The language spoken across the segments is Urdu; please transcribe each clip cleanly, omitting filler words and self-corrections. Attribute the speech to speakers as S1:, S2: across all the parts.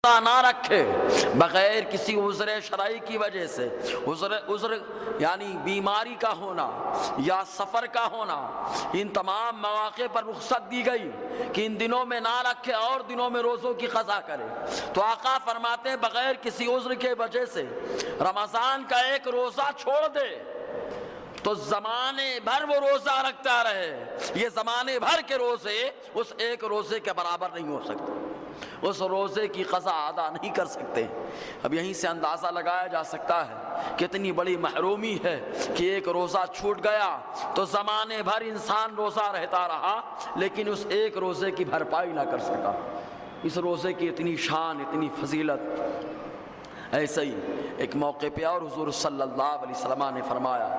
S1: نہ رکھے بغیر کسی عذر شرعی کی وجہ سے، عذر یعنی بیماری کا ہونا یا سفر کا ہونا، ان تمام مواقع پر رخصت دی گئی کہ ان دنوں میں نہ رکھے اور دنوں میں روزوں کی قضا کرے۔ تو آقا فرماتے ہیں بغیر کسی عذر کے وجہ سے رمضان کا ایک روزہ چھوڑ دے تو زمانے بھر وہ روزہ رکھتا رہے، یہ زمانے بھر کے روزے اس ایک روزے کے برابر نہیں ہو سکتے، اس روزے کی قضا ادا نہیں کر سکتے۔ اب یہیں سے اندازہ لگایا جا سکتا ہے کتنی بڑی محرومی ہے کہ ایک روزہ چھوٹ گیا تو زمانے بھر انسان روزہ رہتا رہا لیکن اس ایک روزے کی بھرپائی نہ کر سکا۔ اس روزے کی اتنی شان، اتنی فضیلت۔ ایسے ہی ایک موقع پہ اور حضور صلی اللہ علیہ وسلم نے فرمایا،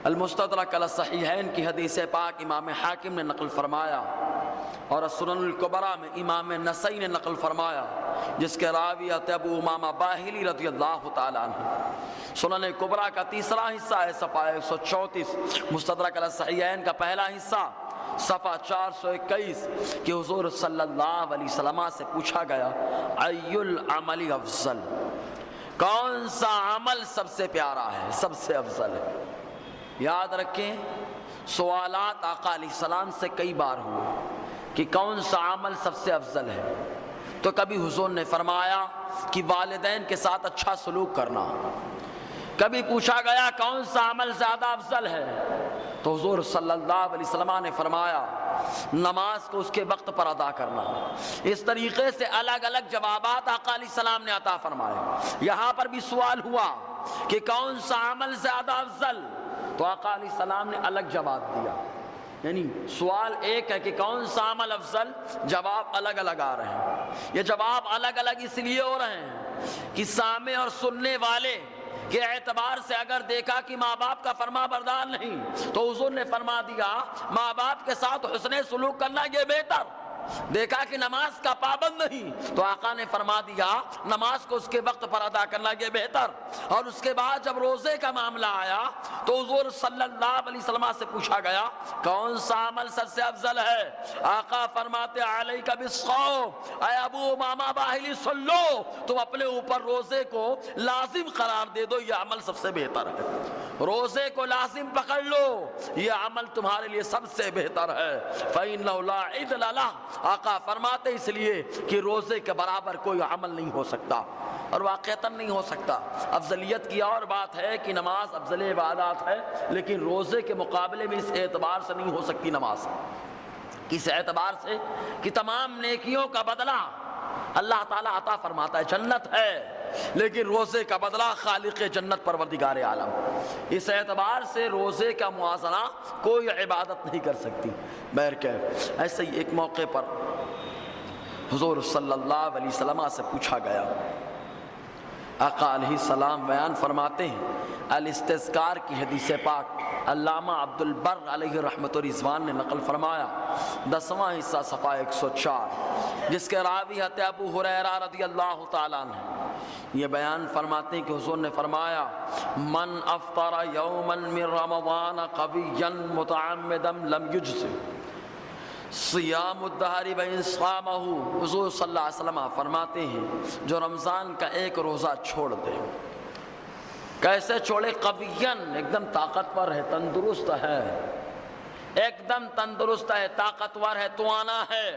S1: المستدرک علی الصحیحین کی حدیث پاک امام حاکم نے نقل فرمایا اور سنن الکبریٰ میں امام نسائی نے نقل فرمایا، جس کے راوی ابو امامہ باہلی رضی اللہ تعالیٰ عنہ۔ سنن کبریٰ کا تیسرا حصہ ہے صفحہ 134، مستدرک علی الصحیحین کا پہلا حصہ صفحہ 421 کہ حضور صلی اللہ علیہ وسلم سے پوچھا گیا ای العمل افضل، کون سا عمل سب سے پیارا ہے، سب سے افضل ہے۔ یاد رکھیں سوالات آقا علیہ السلام سے کئی بار ہوئے کہ کون سا عمل سب سے افضل ہے، تو کبھی حضور نے فرمایا کہ والدین کے ساتھ اچھا سلوک کرنا، کبھی پوچھا گیا کون سا عمل زیادہ افضل ہے تو حضور صلی اللہ علیہ وسلم نے فرمایا نماز کو اس کے وقت پر ادا کرنا۔ اس طریقے سے الگ الگ جوابات آقا علیہ السلام نے عطا فرمائے۔ یہاں پر بھی سوال ہوا کہ کون سا عمل زیادہ افضل، تو آقا علیہ السلام نے الگ جواب دیا، یعنی سوال ایک ہے کہ کون سا عمل افضل، جواب الگ الگ آ رہے ہیں۔ یہ جواب الگ الگ اس لیے ہو رہے ہیں کہ سامع اور سننے والے کے اعتبار سے اگر دیکھا کہ ماں باپ کا فرما بردار نہیں تو حضور نے فرما دیا ماں باپ کے ساتھ حسن سلوک کرنا یہ بہتر، دیکھا کہ نماز کا پابند نہیں تو آقا نے فرما دیا نماز کو اس کے وقت پر ادا کرنا یہ بہتر۔ اور اس کے بعد جب روزے کا معاملہ آیا تو حضور صلی اللہ علیہ وسلم سے پوچھا گیا کون سا عمل سب سے افضل ہے، آقا فرماتے علیک بالصوم، اے ابو امامہ باہلی سن لو، تم اپنے اوپر روزے کو لازم قرار دے دو، یہ عمل سب سے بہتر ہے، روزے کو لازم پکڑ لو، یہ عمل تمہارے لیے سب سے بہتر ہے۔ فإنہ لا عدل لہ، آقا فرماتے اس لیے کہ روزے کے برابر کوئی عمل نہیں ہو سکتا اور واقعتاً نہیں ہو سکتا۔ افضلیت کی اور بات ہے کہ نماز افضل عبادات ہے لیکن روزے کے مقابلے میں اس اعتبار سے نہیں ہو سکتی نماز، کس اعتبار سے کہ تمام نیکیوں کا بدلہ اللہ تعالیٰ عطا فرماتا ہے، جنت ہے، لیکن روزے کا بدلہ خالق جنت پروردگار عالم، اس اعتبار سے روزے کا موازنہ کوئی عبادت نہیں کر سکتی۔ بہرکیف ایسے ہی ایک موقع پر حضور صلی اللہ علیہ وسلم سے پوچھا گیا، آقا علیہ السلام بیان فرماتے ہیں الاستذکار کی حدیث پاک علامہ عبد البر علیہ رحمت و رضوان نے نقل فرمایا، 10واں حصہ صفحہ 104، جس کے راوی حضرت ابو ہریرہ رضی اللہ تعالیٰ عنہ یہ بیان فرماتے ہیں کہ حضور نے فرمایا من افطر یوما من رمضان قویا متعمدا لم یجزہ صیام الدہر بین صامہ، حضور صلی اللہ علیہ وسلم فرماتے ہیں جو رمضان کا ایک روزہ چھوڑ دے، کیسے چھوڑے، قویاً ایک دم طاقتور ہے، تندرست ہے، ایک دم تندرست ہے، طاقتور ہے، توانا ہے،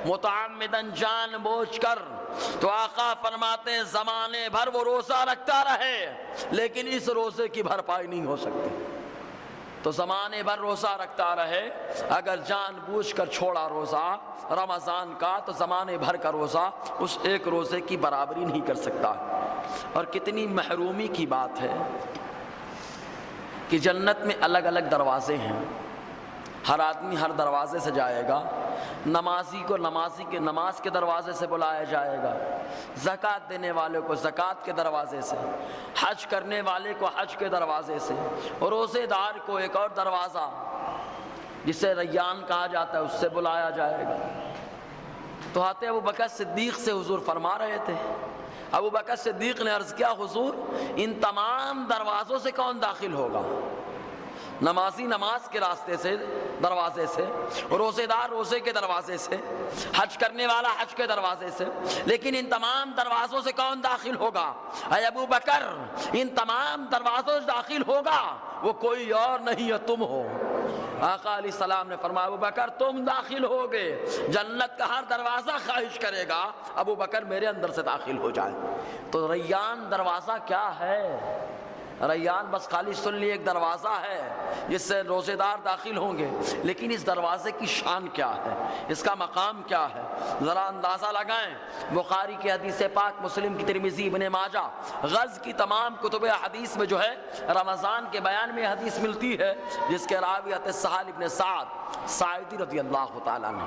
S1: متعمدن جان بوجھ کر، تو آقا فرماتے ہیں زمانے بھر وہ روزہ رکھتا رہے لیکن اس روزے کی بھرپائی نہیں ہو سکتی۔ تو زمانے بھر روزہ رکھتا رہے، اگر جان بوجھ کر چھوڑا روزہ رمضان کا تو زمانے بھر کا روزہ اس ایک روزے کی برابری نہیں کر سکتا۔ اور کتنی محرومی کی بات ہے کہ جنت میں الگ الگ دروازے ہیں، ہر آدمی ہر دروازے سے جائے گا، نمازی کو نماز کے دروازے سے بلایا جائے گا، زکوٰۃ دینے والے کو زکوٰۃ کے دروازے سے، حج کرنے والے کو حج کے دروازے سے، روزے دار کو ایک اور دروازہ جسے ریان کہا جاتا ہے اس سے بلایا جائے گا۔ تو حضرت ابوبکر صدیق سے حضور فرما رہے تھے، ابوبکر صدیق نے عرض کیا حضور ان تمام دروازوں سے کون داخل ہوگا؟ نمازی نماز کے راستے سے، دروازے سے، روزے دار روزے کے دروازے سے، حج کرنے والا حج کے دروازے سے، لیکن ان تمام دروازوں سے کون داخل ہوگا؟ اے ابو بکر، ان تمام دروازوں سے داخل ہوگا وہ کوئی اور نہیں ہے، تم ہو۔ آقا علیہ السلام نے فرمایا ابو بکر تم داخل ہوگے، جنت کا ہر دروازہ خواہش کرے گا ابو بکر میرے اندر سے داخل ہو جائے۔ تو ریان دروازہ کیا ہے؟ ریان بس خالی سن لی ایک دروازہ ہے جس سے روزے دار داخل ہوں گے، لیکن اس دروازے کی شان کیا ہے، اس کا مقام کیا ہے، ذرا اندازہ لگائیں۔ بخاری کی حدیث پاک، مسلم کی، ترمذی، ابن ماجہ، غز کی تمام کتب حدیث میں جو ہے رمضان کے بیان میں حدیث ملتی ہے جس کے راوی حضرت سہل ابن سعد ساعدی رضی اللہ تعالیٰ عنہ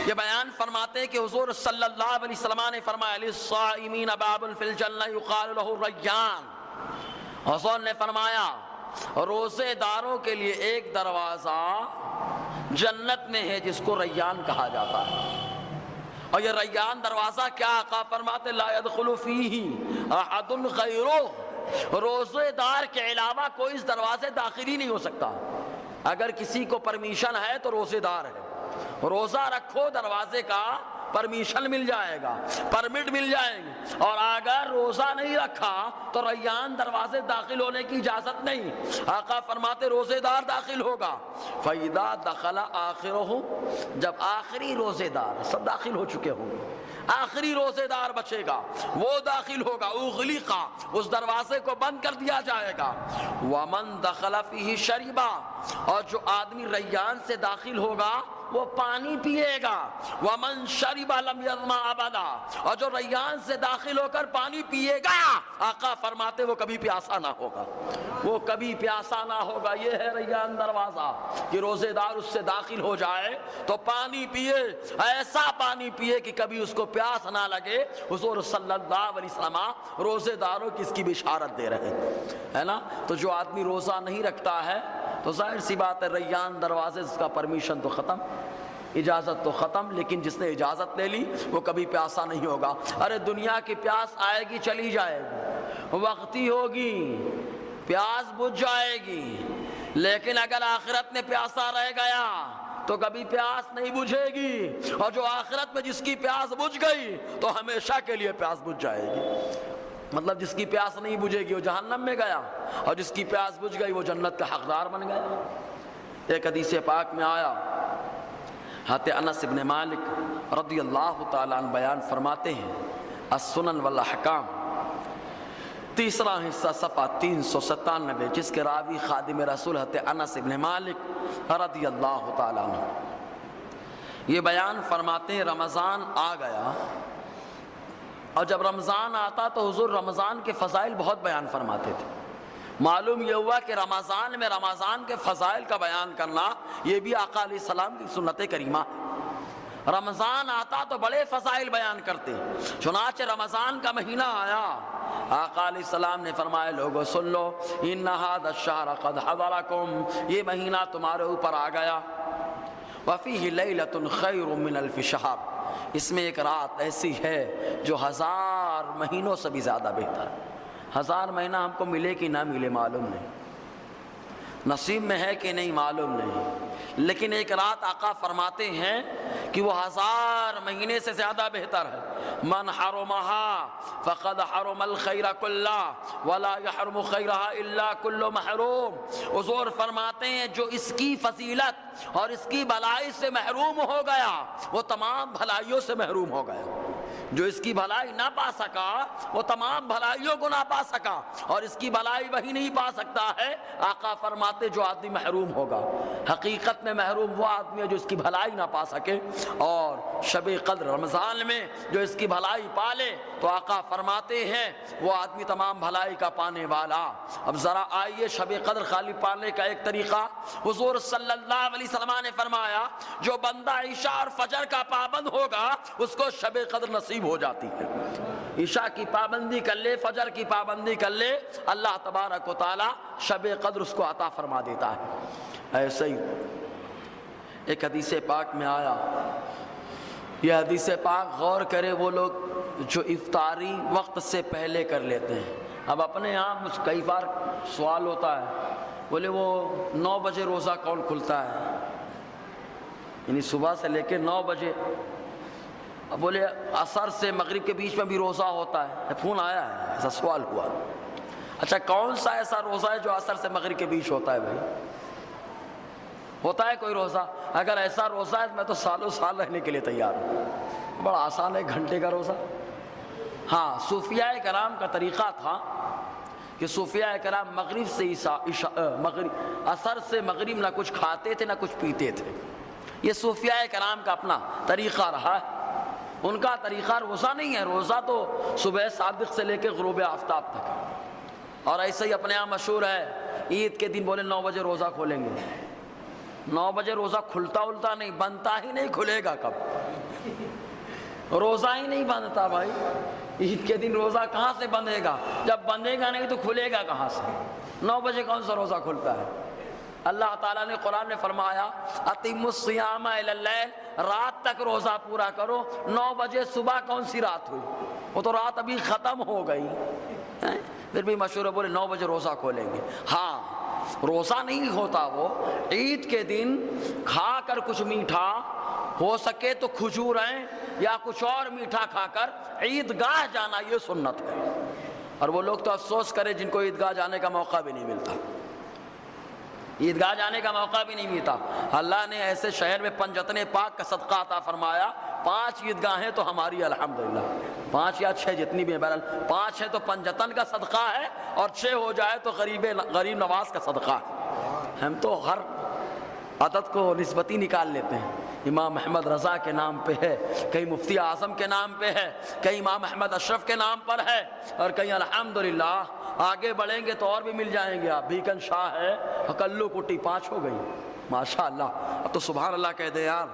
S1: یہ بیان فرماتے ہیں کہ حضور صلی اللہ علیہ وسلم نے فرمایا للصائمین باب فی الجنہ یقال له الریان۔ حضور نے فرمایا روزے داروں کے لیے ایک دروازہ جنت میں ہے جس کو ریان کہا جاتا ہے، اور یہ ریان دروازہ کیا؟ آقا فرماتے لا يدخل فیہ احد غیرہ، روزے دار کے علاوہ کوئی اس دروازے داخل ہی نہیں ہو سکتا۔ اگر کسی کو پرمیشن ہے تو روزے دار ہے، روزہ رکھو دروازے کا پرمیشن مل جائے گا، پرمٹ مل جائے گی، اور اگر روزہ نہیں رکھا تو ریان دروازے داخل ہونے کی اجازت نہیں۔ آقا فرماتے روزے دار داخل ہوگا، فَإِذَا دَخَلَ آخِرُهُ، جب آخری روزے دار سب داخل ہو چکے ہوں گے، آخری روزے دار بچے گا وہ داخل ہوگا، اغلق، اس دروازے کو بند کر دیا جائے گا۔ وَمَن دَخَلَ فِيهِ شَرِبَ، اور جو آدمی ریان سے داخل ہوگا وہ پانی پیے گا۔ وَمَن شَرِبَ لَمْ يَظْمَأْ أَبَدًا، اور جو ریان سے داخل ہو کر پانی پیے گا آقا فرماتے وہ کبھی پیاسا نہ ہوگا، وہ کبھی پیاسا نہ ہوگا۔ یہ ہے ریان دروازہ کہ روزے دار اس سے داخل ہو جائے تو پانی پیے، ایسا پانی پیے کہ کبھی اس کو پیاس نہ لگے۔ حضور صلی اللہ علیہ وسلم روزے داروں کی اس کی بشارت دے رہے ہیں نا۔ تو جو آدمی روزہ نہیں رکھتا ہے تو ظاہر سی بات ہے ریان دروازے اس کا پرمیشن تو ختم، اجازت تو ختم، لیکن جس نے اجازت لے لی وہ کبھی پیاسا نہیں ہوگا۔ ارے دنیا کی پیاس آئے گی چلی جائے گی، وقتی ہوگی، پیاس بجھ جائے گی، لیکن اگر آخرت میں پیاسا رہ گیا تو کبھی پیاس نہیں بجھے گی، اور جو آخرت میں جس کی پیاس بجھ گئی تو ہمیشہ کے لیے پیاس بجھ جائے گی۔ مطلب جس کی پیاس نہیں بجھے گی وہ جہنم میں گیا، اور جس کی پیاس بجھ گئی وہ جنت کا حقدار بن گیا۔ ایک حدیث پاک میں آیا، حضرت انس بن مالک رضی اللہ تعالیٰ عنہ بیان فرماتے ہیں، السنن والاحکام، تیسرا حصہ صفحہ 397، جس کے راوی خادم رسول حضرت انس بن مالک رضی اللہ تعالیٰ عنہ یہ بیان فرماتے ہیں رمضان آ گیا، اور جب رمضان آتا تو حضور رمضان کے فضائل بہت بیان فرماتے تھے۔ معلوم یہ ہوا کہ رمضان میں رمضان کے فضائل کا بیان کرنا یہ بھی آقا علیہ السلام کی سنت کریمہ ہے۔ رمضان آتا تو بڑے فضائل بیان کرتے، چنانچہ رمضان کا مہینہ آیا، آقا علیہ السلام نے فرمایا لوگو سن لو، ان ھذا الشہر قد حضرکم، یہ مہینہ تمہارے اوپر آ گیا، وفیہ لیلۃ خیر من الف شہر، اس میں ایک رات ایسی ہے جو 1000 مہینوں سے بھی زیادہ بہتر ہے۔ 1000 مہینہ ہم کو ملے کہ نہ ملے معلوم نہیں، نصیب میں ہے کہ نہیں معلوم نہیں، لیکن ایک رات آقا فرماتے ہیں کہ وہ 1000 مہینے سے زیادہ بہتر ہے۔ من حرمها فقد حرم الخیر کلہ ولا يحرم خیرها الا کل محروم۔ حضور فرماتے ہیں جو اس کی فضیلت اور اس کی بھلائی سے محروم ہو گیا وہ تمام بھلائیوں سے محروم ہو گیا۔ جو اس کی بھلائی نہ پا سکا وہ تمام بھلائیوں کو نہ پا سکا، اور اس کی بھلائی وہی نہیں پا سکتا ہے۔ آقا فرماتے جو آدمی محروم ہوگا، حقیقت میں محروم وہ آدمی ہے جو اس کی بھلائی نہ پا سکے، اور شب قدر رمضان میں جو اس کی بھلائی پالے تو آقا فرماتے ہیں وہ آدمی تمام بھلائی کا پانے والا۔ اب ذرا آئیے شب قدر خالی پانے کا ایک طریقہ، حضور صلی اللہ علیہ وسلم نے فرمایا جو بندہ عشاء اور فجر کا پابند ہوگا اس کو شب قدر نصیب ہو جاتی ہے۔ عشاء کی پابندی کر لے، فجر کی پابندی کر لے، اللہ تبارک و تعالی شب قدر اس کو عطا فرما دیتا ہے۔ ایسے ہی ایک حدیث پاک میں آیا، یہ حدیث پاک غور کرے وہ لوگ جو افطاری وقت سے پہلے کر لیتے ہیں۔ اب اپنے یہاں کئی بار سوال ہوتا ہے بولے وہ 9 بجے روزہ کون کھلتا ہے؟ یعنی صبح سے لے کے 9 بجے. اب بولے عصر سے مغرب کے بیچ میں بھی روزہ ہوتا ہے. فون آیا ہے، ایسا سوال ہوا. اچھا کون سا ایسا روزہ ہے جو عصر سے مغرب کے بیچ ہوتا ہے بھائی؟ ہوتا ہے کوئی روزہ؟ اگر ایسا روزہ ہے میں تو سالوں سال رہنے کے لیے تیار ہوں. بڑا آسان ہے، گھنٹے کا روزہ. ہاں صوفیاء کرام کا طریقہ تھا کہ صوفیاء کرام مغرب سے عصر سے مغرب نہ کچھ کھاتے تھے نہ کچھ پیتے تھے. یہ صوفیاء کرام کا اپنا طریقہ رہا ہے. ان کا طریقہ روزہ نہیں ہے. روزہ تو صبح صادق سے لے کے غروب آفتاب تک. اور ایسے ہی اپنے یہاں مشہور ہے عید کے دن بولے 9 بجے روزہ کھولیں گے. 9 بجے روزہ کھلتا التا نہیں، بنتا ہی نہیں. کھلے گا کب؟ روزہ ہی نہیں بندتا بھائی. عید کے دن روزہ کہاں سے بندھے گا؟ جب بندھے گا نہیں تو کھلے گا کہاں سے؟ 9 بجے کون سا روزہ کھلتا ہے؟ اللہ تعالیٰ نے قرآن میں فرمایا اتم الصیام الی اللیل، رات تک روزہ پورا کرو. 9 بجے صبح کون سی رات ہوئی؟ وہ تو رات ابھی ختم ہو گئی. پھر بھی مشہور ہے بولے 9 بجے روزہ کھولیں گے. ہاں روزہ نہیں ہوتا وہ. عید کے دن کھا کر کچھ میٹھا، ہو سکے تو کھجوریں یا کچھ اور میٹھا کھا کر عیدگاہ جانا، یہ سنت ہے. اور وہ لوگ تو افسوس کرے جن کو عیدگاہ جانے کا موقع بھی نہیں ملتا. عیدگاہ جانے کا موقع بھی نہیں ملتا. اللہ نے ایسے شہر میں پنجتن پاک کا صدقہ عطا فرمایا. 5 عیدگاہیں تو ہماری الحمدللہ، 5 یا 6 جتنی بھی ہیں، بہرحال 5 ہے تو پنجتن کا صدقہ ہے، اور 6 ہو جائے تو غریب نواز کا صدقہ ہے. ہم تو ہر عدد کو نسبتی نکال لیتے ہیں. امام محمد رضا کے نام پہ ہے، کہیں مفتی اعظم کے نام پہ ہے، کہیں امام احمد اشرف کے نام پر ہے، اور کہیں الحمدللہ آگے بڑھیں گے تو اور بھی مل جائیں گے. آپ بیکن شاہ ہے، کلو کٹی 5 ہو گئی ماشاءاللہ. اب تو سبحان اللہ کہہ دے یار.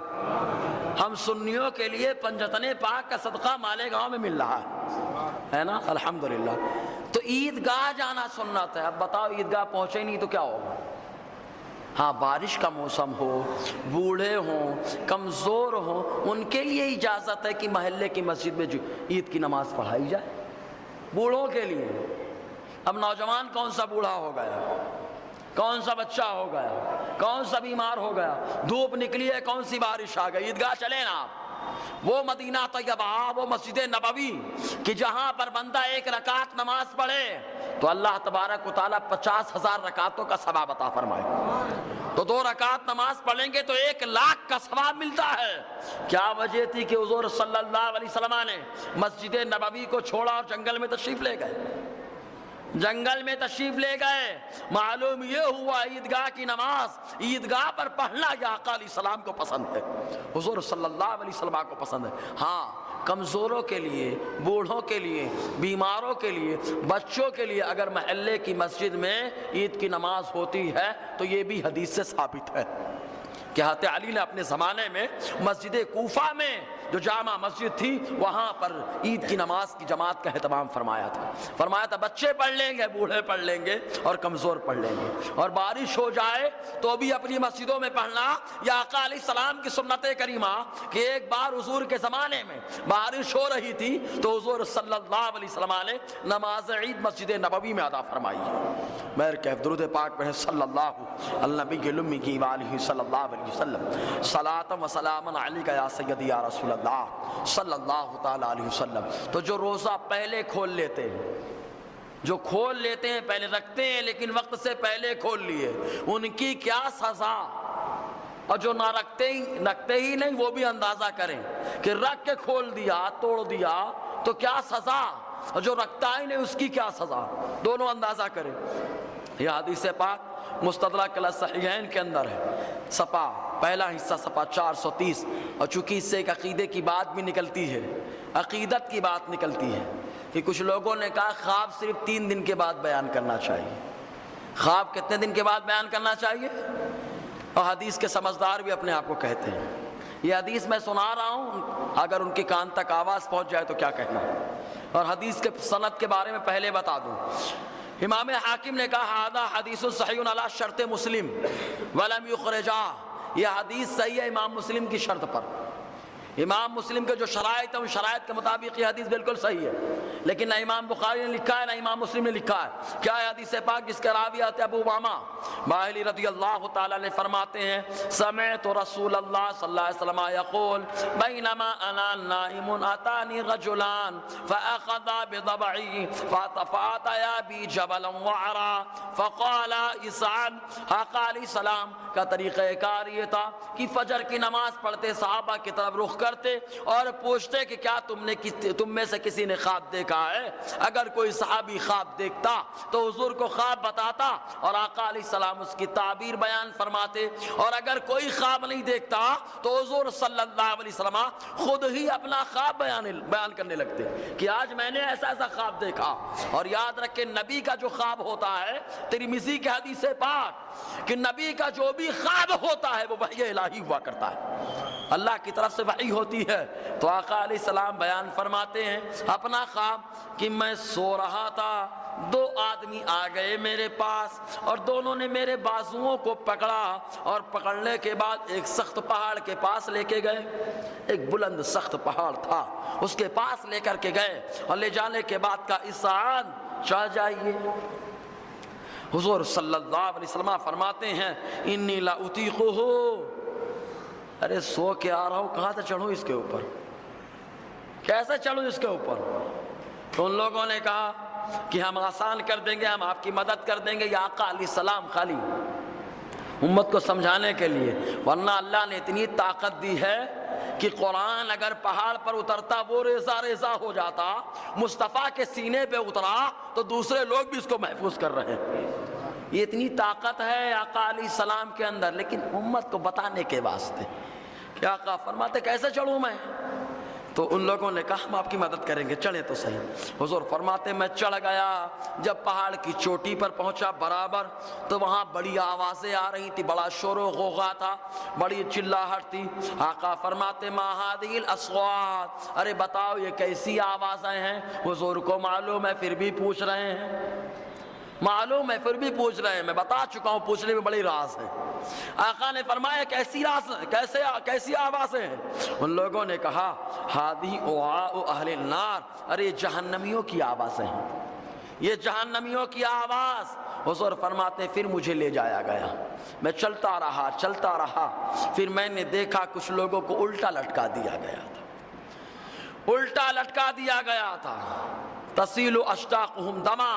S1: ہم سنیوں کے لیے پنجتن پاک کا صدقہ مالے گاؤں میں مل رہا ہے نا الحمدللہ. تو عیدگاہ جانا سنت ہے. اب بتاؤ عیدگاہ پہنچے نہیں تو کیا ہوگا؟ ہاں بارش کا موسم ہو، بوڑھے ہوں، کمزور ہوں، ان کے لیے اجازت ہے کہ محلے کی مسجد میں عید کی نماز پڑھائی جائے. بوڑھوں کے لیے. اب نوجوان کون سا بوڑھا ہو گیا، کون سا بچہ ہو گیا، کون سا بیمار ہو گیا، دھوپ نکلی ہے، کون سی بارش آ گئی، عیدگاہ چلے نا. وہ مدینہ طیبہ، وہ مسجد نبوی کہ جہاں پر بندہ 1 رکعت نماز پڑھے تو اللہ تبارک و تعالیٰ 50,000 رکعتوں کا ثواب عطا فرمائے. تو 2 رکعت نماز پڑھیں گے تو 1,00,000 کا ثواب ملتا ہے. کیا وجہ تھی کہ حضور صلی اللہ علیہ وسلم نے مسجد نبوی کو چھوڑا اور جنگل میں تشریف لے گئے؟ جنگل میں تشریف لے گئے. معلوم یہ ہوا عیدگاہ کی نماز عیدگاہ پر پڑھنا یہ آقا علیہ السلام کو پسند ہے، حضور صلی اللہ علیہ وسلم کو پسند ہے. ہاں کمزوروں کے لیے، بوڑھوں کے لیے، بیماروں کے لیے، بچوں کے لیے اگر محلے کی مسجد میں عید کی نماز ہوتی ہے تو یہ بھی حدیث سے ثابت ہے کہ حضرت علی نے اپنے زمانے میں مسجد کوفہ میں جو جامع مسجد تھی وہاں پر عید کی نماز کی جماعت کا اہتمام فرمایا تھا. بچے پڑھ لیں گے، بوڑھے پڑھ لیں گے اور کمزور پڑھ لیں گے. اور بارش ہو جائے تو بھی اپنی مسجدوں میں پڑھنا. یا آقا علیہ السلام کی سنت کریمہ کہ ایک بار حضور کے زمانے میں بارش ہو رہی تھی تو حضور صلی اللہ علیہ وسلم نے نماز عید مسجد نبوی میں ادا فرمائی. مہر کہف درود پاک پڑھیں صلی اللہ النبی المی کی وآلہ صلی اللہ علیہ وسلم. صلاۃ و سلام علیک یا سیدی یا رسول اللہ صلی اللہ تعالیٰ علیہ وسلم. تو جو روزہ پہلے کھول لیتے ہیں، جو کھول لیتے ہیں پہلے رکھتے ہیں لیکن وقت سے پہلے کھول لیے، ان کی کیا سزا؟ اور جو نہ رکھتے ہی نہیں وہ بھی اندازہ کریں کہ رکھ کے کھول دیا، توڑ دیا تو کیا سزا، اور جو رکھتا ہی نہیں اس کی کیا سزا، دونوں اندازہ کریں. یہ حدیث پاک مستدرک الصحیحین کے اندر ہے. صفحہ پہلا حصہ صفحہ 430. اور چونکہ اس سے ایک عقیدے کی بات بھی نکلتی ہے، عقیدت کی بات نکلتی ہے کہ کچھ لوگوں نے کہا خواب صرف 3 دن کے بعد بیان کرنا چاہیے. خواب کتنے دن کے بعد بیان کرنا چاہیے؟ اور حدیث کے سمجھدار بھی اپنے آپ کو کہتے ہیں. یہ حدیث میں سنا رہا ہوں، اگر ان کی کان تک آواز پہنچ جائے تو کیا کہنا. اور حدیث کے سند کے بارے میں پہلے بتا دوں. امام حاکم نے کہا ھذا حدیث صحیح علی شرط مسلم ولم یخرجہ. یہ حدیث صحیح ہے امام مسلم کی شرط پر. امام مسلم کے جو شرائط ہیں ان شرائط کے مطابق یہ حدیث بالکل صحیح ہے، لیکن نہ امام بخاری نے لکھا ہے نہ امام مسلم نے لکھا ہے۔ کیا ہے حدیث پاک جس کے راوی آتے ابو امامہ باہلی رضی اللہ تعالیٰ نے فرماتے ہیں سمعت رسول اللہ صلی اللہ علیہ وسلم یقول بینما انا نائم اتانی رجلان فاخذا بضبعی فاتیا بی جبلا وعرا فقال اسعد۔ آقا علیہ السلام کا طریقہ کار یہ تھا کہ فجر کی نماز پڑھتے صحابہ کی طرف رخ کرتے اور پوچھتے کہ کیا تم میں سے کسی نے خواب دیکھا ہے؟ اگر کوئی صحابی خواب دیکھتا تو حضور کو خواب بتاتا اور آقا علیہ السلام اس کی تعبیر بیان فرماتے، اور اگر کوئی خواب نہیں دیکھتا تو حضور صلی اللہ علیہ وسلم خود ہی اپنا خواب بیان کرنے لگتے کہ آج میں نے ایسا ایسا خواب دیکھا۔ اور یاد رکھیں نبی کا جو خواب ہوتا ہے، ترمذی کی حدیث پاک کہ نبی کا جو بھی خواب ہوتا ہے وہ وحی الہی ہوا کرتا ہے، اللہ کی طرف سے وحی ہوتی ہے۔ تو آقا علیہ السلام بیان فرماتے ہیں اپنا خواب کہ میں سو رہا تھا، دو آدمی آ گئے میرے پاس اور دونوں نے میرے بازوؤں کو پکڑا اور پکڑنے کے بعد ایک سخت پہاڑ کے پاس لے کے گئے، ایک بلند سخت پہاڑ تھا اس کے پاس لے کر کے گئے اور لے جانے کے بعد کا اسعاد چڑھ جائیے۔ حضور صلی اللہ علیہ وسلم فرماتے ہیں انی لا اطیقہ، ارے سو کے آ رہا ہوں کہاں سے چڑھوں اس کے اوپر، کیسے چڑھوں اس کے اوپر؟ تو ان لوگوں نے کہا کہ ہم آسان کر دیں گے، ہم آپ کی مدد کر دیں گے۔ یا آقا علیہ السلام خالی امت کو سمجھانے کے لیے، ورنہ اللہ نے اتنی طاقت دی ہے کہ قرآن اگر پہاڑ پر اترتا وہ ریزہ ریزہ ہو جاتا، مصطفیٰ کے سینے پہ اترا تو دوسرے لوگ بھی اس کو محفوظ کر رہے ہیں۔ یہ اتنی طاقت ہے آقا علیہ السلام کے اندر، لیکن امت کو بتانے کے واسطے کہ آقا فرماتے کیسے چڑھوں میں؟ تو ان لوگوں نے کہا ہم آپ کی مدد کریں گے، چڑھیں تو صحیح۔ حضور فرماتے میں چڑھ گیا، جب پہاڑ کی چوٹی پر پہنچا برابر تو وہاں بڑی آوازیں آ رہی تھی، بڑا شور و غوغا تھا، بڑی چلاہٹ تھی۔ آقا فرماتے ما هذه الاصوات، ارے بتاؤ یہ کیسی آوازیں ہیں؟ حضور کو معلوم ہے پھر بھی پوچھ رہے ہیں، معلوم ہے پھر بھی پوچھ رہے ہیں، میں بتا چکا ہوں پوچھنے میں بڑی راز ہے۔ آقا نے فرمایا کیسی آوازیں ہیں؟ ان لوگوں نے کہا ہادی اوعاء اہل النار، ارے جہنمیوں کی آوازیں ہیں، یہ جہنمیوں کی آواز۔ حضور فرماتے پھر مجھے لے جایا گیا، میں چلتا رہا، پھر میں نے دیکھا کچھ لوگوں کو الٹا لٹکا دیا گیا تھا، تسیل اشتاقہم دما،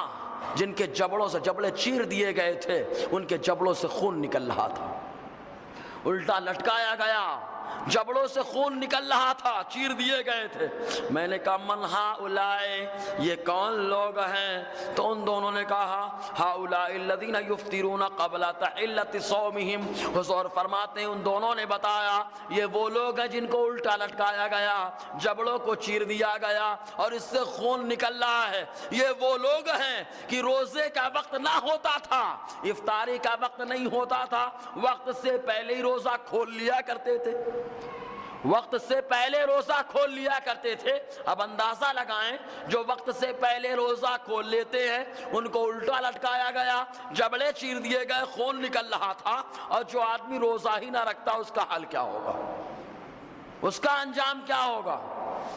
S1: جن کے جبڑوں سے جبڑے چیر دیے گئے تھے، ان کے جبڑوں سے خون نکل رہا تھا، الٹا لٹکایا گیا، جبڑوں سے خون نکل رہا تھا، چیر دیے گئے تھے۔ میں نے کہا من ہؤلاء، یہ کون لوگ ہیں؟ تو ان دونوں نے کہا ہؤلاء الذین یفطرون قبل تحلۃ صومہم۔ حضور فرماتے ہیں ان دونوں نے بتایا یہ وہ لوگ ہیں جن کو الٹا لٹکایا گیا، جبڑوں کو چیر دیا گیا اور اس سے خون نکل رہا ہے، یہ وہ لوگ ہیں کہ روزے کا وقت نہ ہوتا تھا، افطاری کا وقت نہیں ہوتا تھا، وقت سے پہلے ہی روزہ کھول لیا کرتے تھے، وقت سے پہلے روزہ کھول لیا کرتے تھے۔ اب اندازہ لگائیں جو وقت سے پہلے روزہ کھول لیتے ہیں ان کو الٹا لٹکایا گیا، جبڑے چیر دیے گئے، خون نکل رہا تھا، اور جو آدمی روزہ ہی نہ رکھتا اس کا حال کیا ہوگا، اس کا انجام کیا ہوگا؟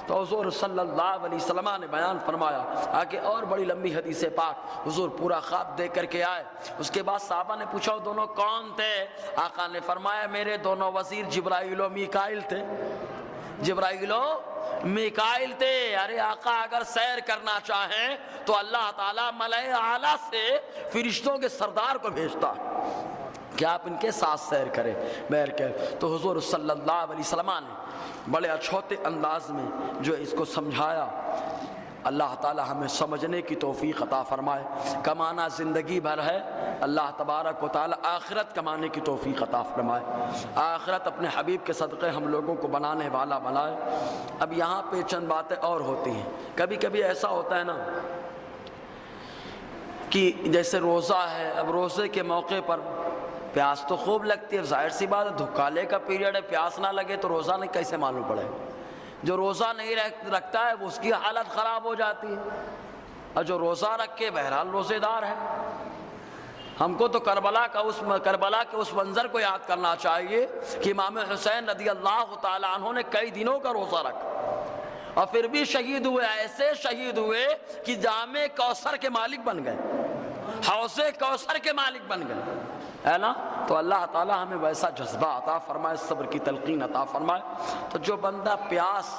S1: تو حضور صلی اللہ علیہ وسلم نے بیان فرمایا آگے، اور بڑی لمبی حدیث پاک، حضور پورا خواب دیکھ کر کے آئے۔ اس کے بعد صحابہ نے پوچھا وہ دونوں کون تھے؟ آقا نے فرمایا میرے دونوں وزیر جبرائیل و میکائیل تھے، جبرائیل و میکائیل تھے۔ ارے آقا اگر سیر کرنا چاہیں تو اللہ تعالیٰ ملائے اعلیٰ سے فرشتوں کے سردار کو بھیجتا کہ آپ ان کے ساتھ سیر کریں بیر کے۔ تو حضور صلی اللہ علیہ وسلم نے بڑے اچھوتے انداز میں جو اس کو سمجھایا، اللہ تعالی ہمیں سمجھنے کی توفیق عطا فرمائے۔ کمانا زندگی بھر ہے، اللہ تبارک و تعالی آخرت کمانے کی توفیق عطا فرمائے، آخرت اپنے حبیب کے صدقے ہم لوگوں کو بنانے والا بنائے۔ اب یہاں پہ چند باتیں اور ہوتی ہیں، کبھی کبھی ایسا ہوتا ہے نا کہ جیسے روزہ ہے، اب روزے کے موقع پر پیاس تو خوب لگتی ہے، ظاہر سی بات ہے دھکالے کا پیریڈ ہے، پیاس نہ لگے تو روزہ نہیں کیسے معلوم پڑے؟ جو روزہ نہیں رکھتا ہے وہ اس کی حالت خراب ہو جاتی ہے، اور جو روزہ رکھ کے بہرحال روزے دار ہے۔ ہم کو تو کربلا کے اس منظر کو یاد کرنا چاہیے کہ امام حسین رضی اللہ تعالی عنہ نے کئی دنوں کا روزہ رکھا اور پھر بھی شہید ہوئے، ایسے شہید ہوئے کہ جام کوثر کے مالک بن گئے، حوض کوثر کے مالک بن گئے، ہے نا؟ تو اللہ تعالی ہمیں ویسا جذبہ عطا فرمائے، صبر کی تلقین عطا فرمائے۔ تو جو بندہ پیاس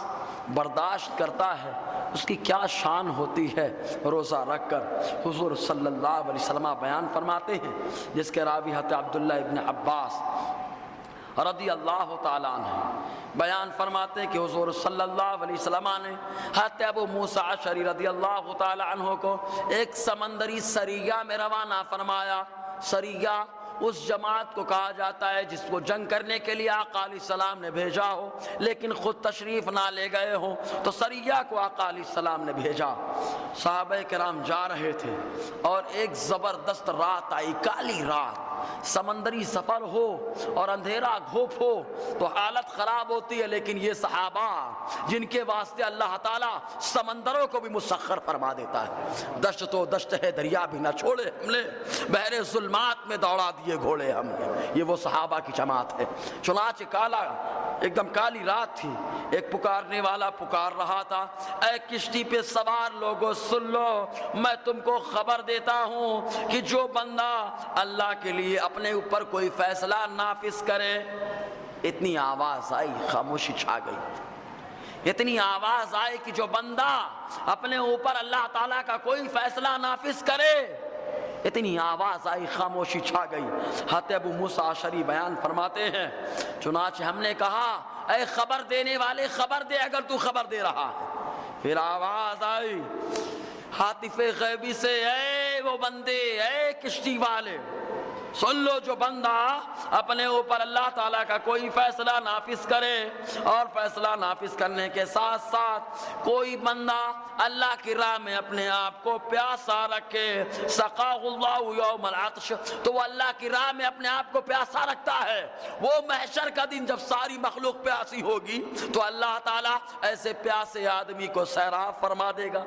S1: برداشت کرتا ہے اس کی کیا شان ہوتی ہے روزہ رکھ کر۔ حضور صلی اللہ علیہ وسلم بیان فرماتے ہیں، جس کے راوی حضرت عبداللہ ابن عباس رضی اللہ تعالیٰ عنہ بیان فرماتے ہیں کہ حضور صلی اللہ علیہ وسلم نے حضرت ابو موسیٰ اشعری رضی اللہ تعالیٰ عنہ کو ایک سمندری سریہ میں روانہ فرمایا۔ سریہ اس جماعت کو کہا جاتا ہے جس کو جنگ کرنے کے لیے آقا علیہ السلام نے بھیجا ہو لیکن خود تشریف نہ لے گئے ہوں، تو سریہ کو آقا علیہ السلام نے بھیجا۔ صحابہ کرام جا رہے تھے اور ایک زبردست رات آئی، کالی رات، سمندری سفر ہو اور اندھیرا گھوپ ہو تو حالت خراب ہوتی ہے، لیکن یہ صحابہ جن کے واسطے اللہ تعالیٰ سمندروں کو بھی مسخر فرما دیتا ہے، دشت تو دشت ہے دریا بھی نہ چھوڑے ہم نے، بحر ظلمات میں دوڑا دیے گھوڑے ہم نے، یہ وہ صحابہ کی جماعت ہے۔ چنانچہ ایک دم کالی رات تھی، ایک پکارنے والا پکار رہا تھا، اے کشتی پہ سوار لوگوں سن لو، میں تم کو خبر دیتا ہوں کہ جو بندہ اللہ کے لیے اپنے اوپر کوئی فیصلہ نافذ کرے۔ اتنی آواز آئی، خاموشی چھا گئی۔ اتنی آواز آئی کہ جو بندہ اپنے اوپر اللہ تعالیٰ کا کوئی فیصلہ نافذ کرے، اتنی آواز آئی، خاموشی چھا گئی۔ حضرت ابو موسیٰ اشعری بیان فرماتے ہیں، چنانچہ ہم نے کہا اے خبر دینے والے خبر دے اگر تو خبر دے رہا ہے۔ پھر آواز آئی ہاتف غیبی سے، اے وہ بندے، اے کشتی والے، سن لو، جو بندہ اپنے اوپر اللہ تعالیٰ کا کوئی فیصلہ نافذ کرے اور فیصلہ نافذ کرنے کے ساتھ ساتھ کوئی بندہ اللہ کی راہ میں اپنے آپ کو پیاسا رکھے، سقاہ اللہ یوم العطش، تو وہ اللہ کی راہ میں اپنے آپ کو پیاسا رکھتا ہے، وہ محشر کا دن جب ساری مخلوق پیاسی ہوگی تو اللہ تعالیٰ ایسے پیاسے آدمی کو سیراب فرما دے گا۔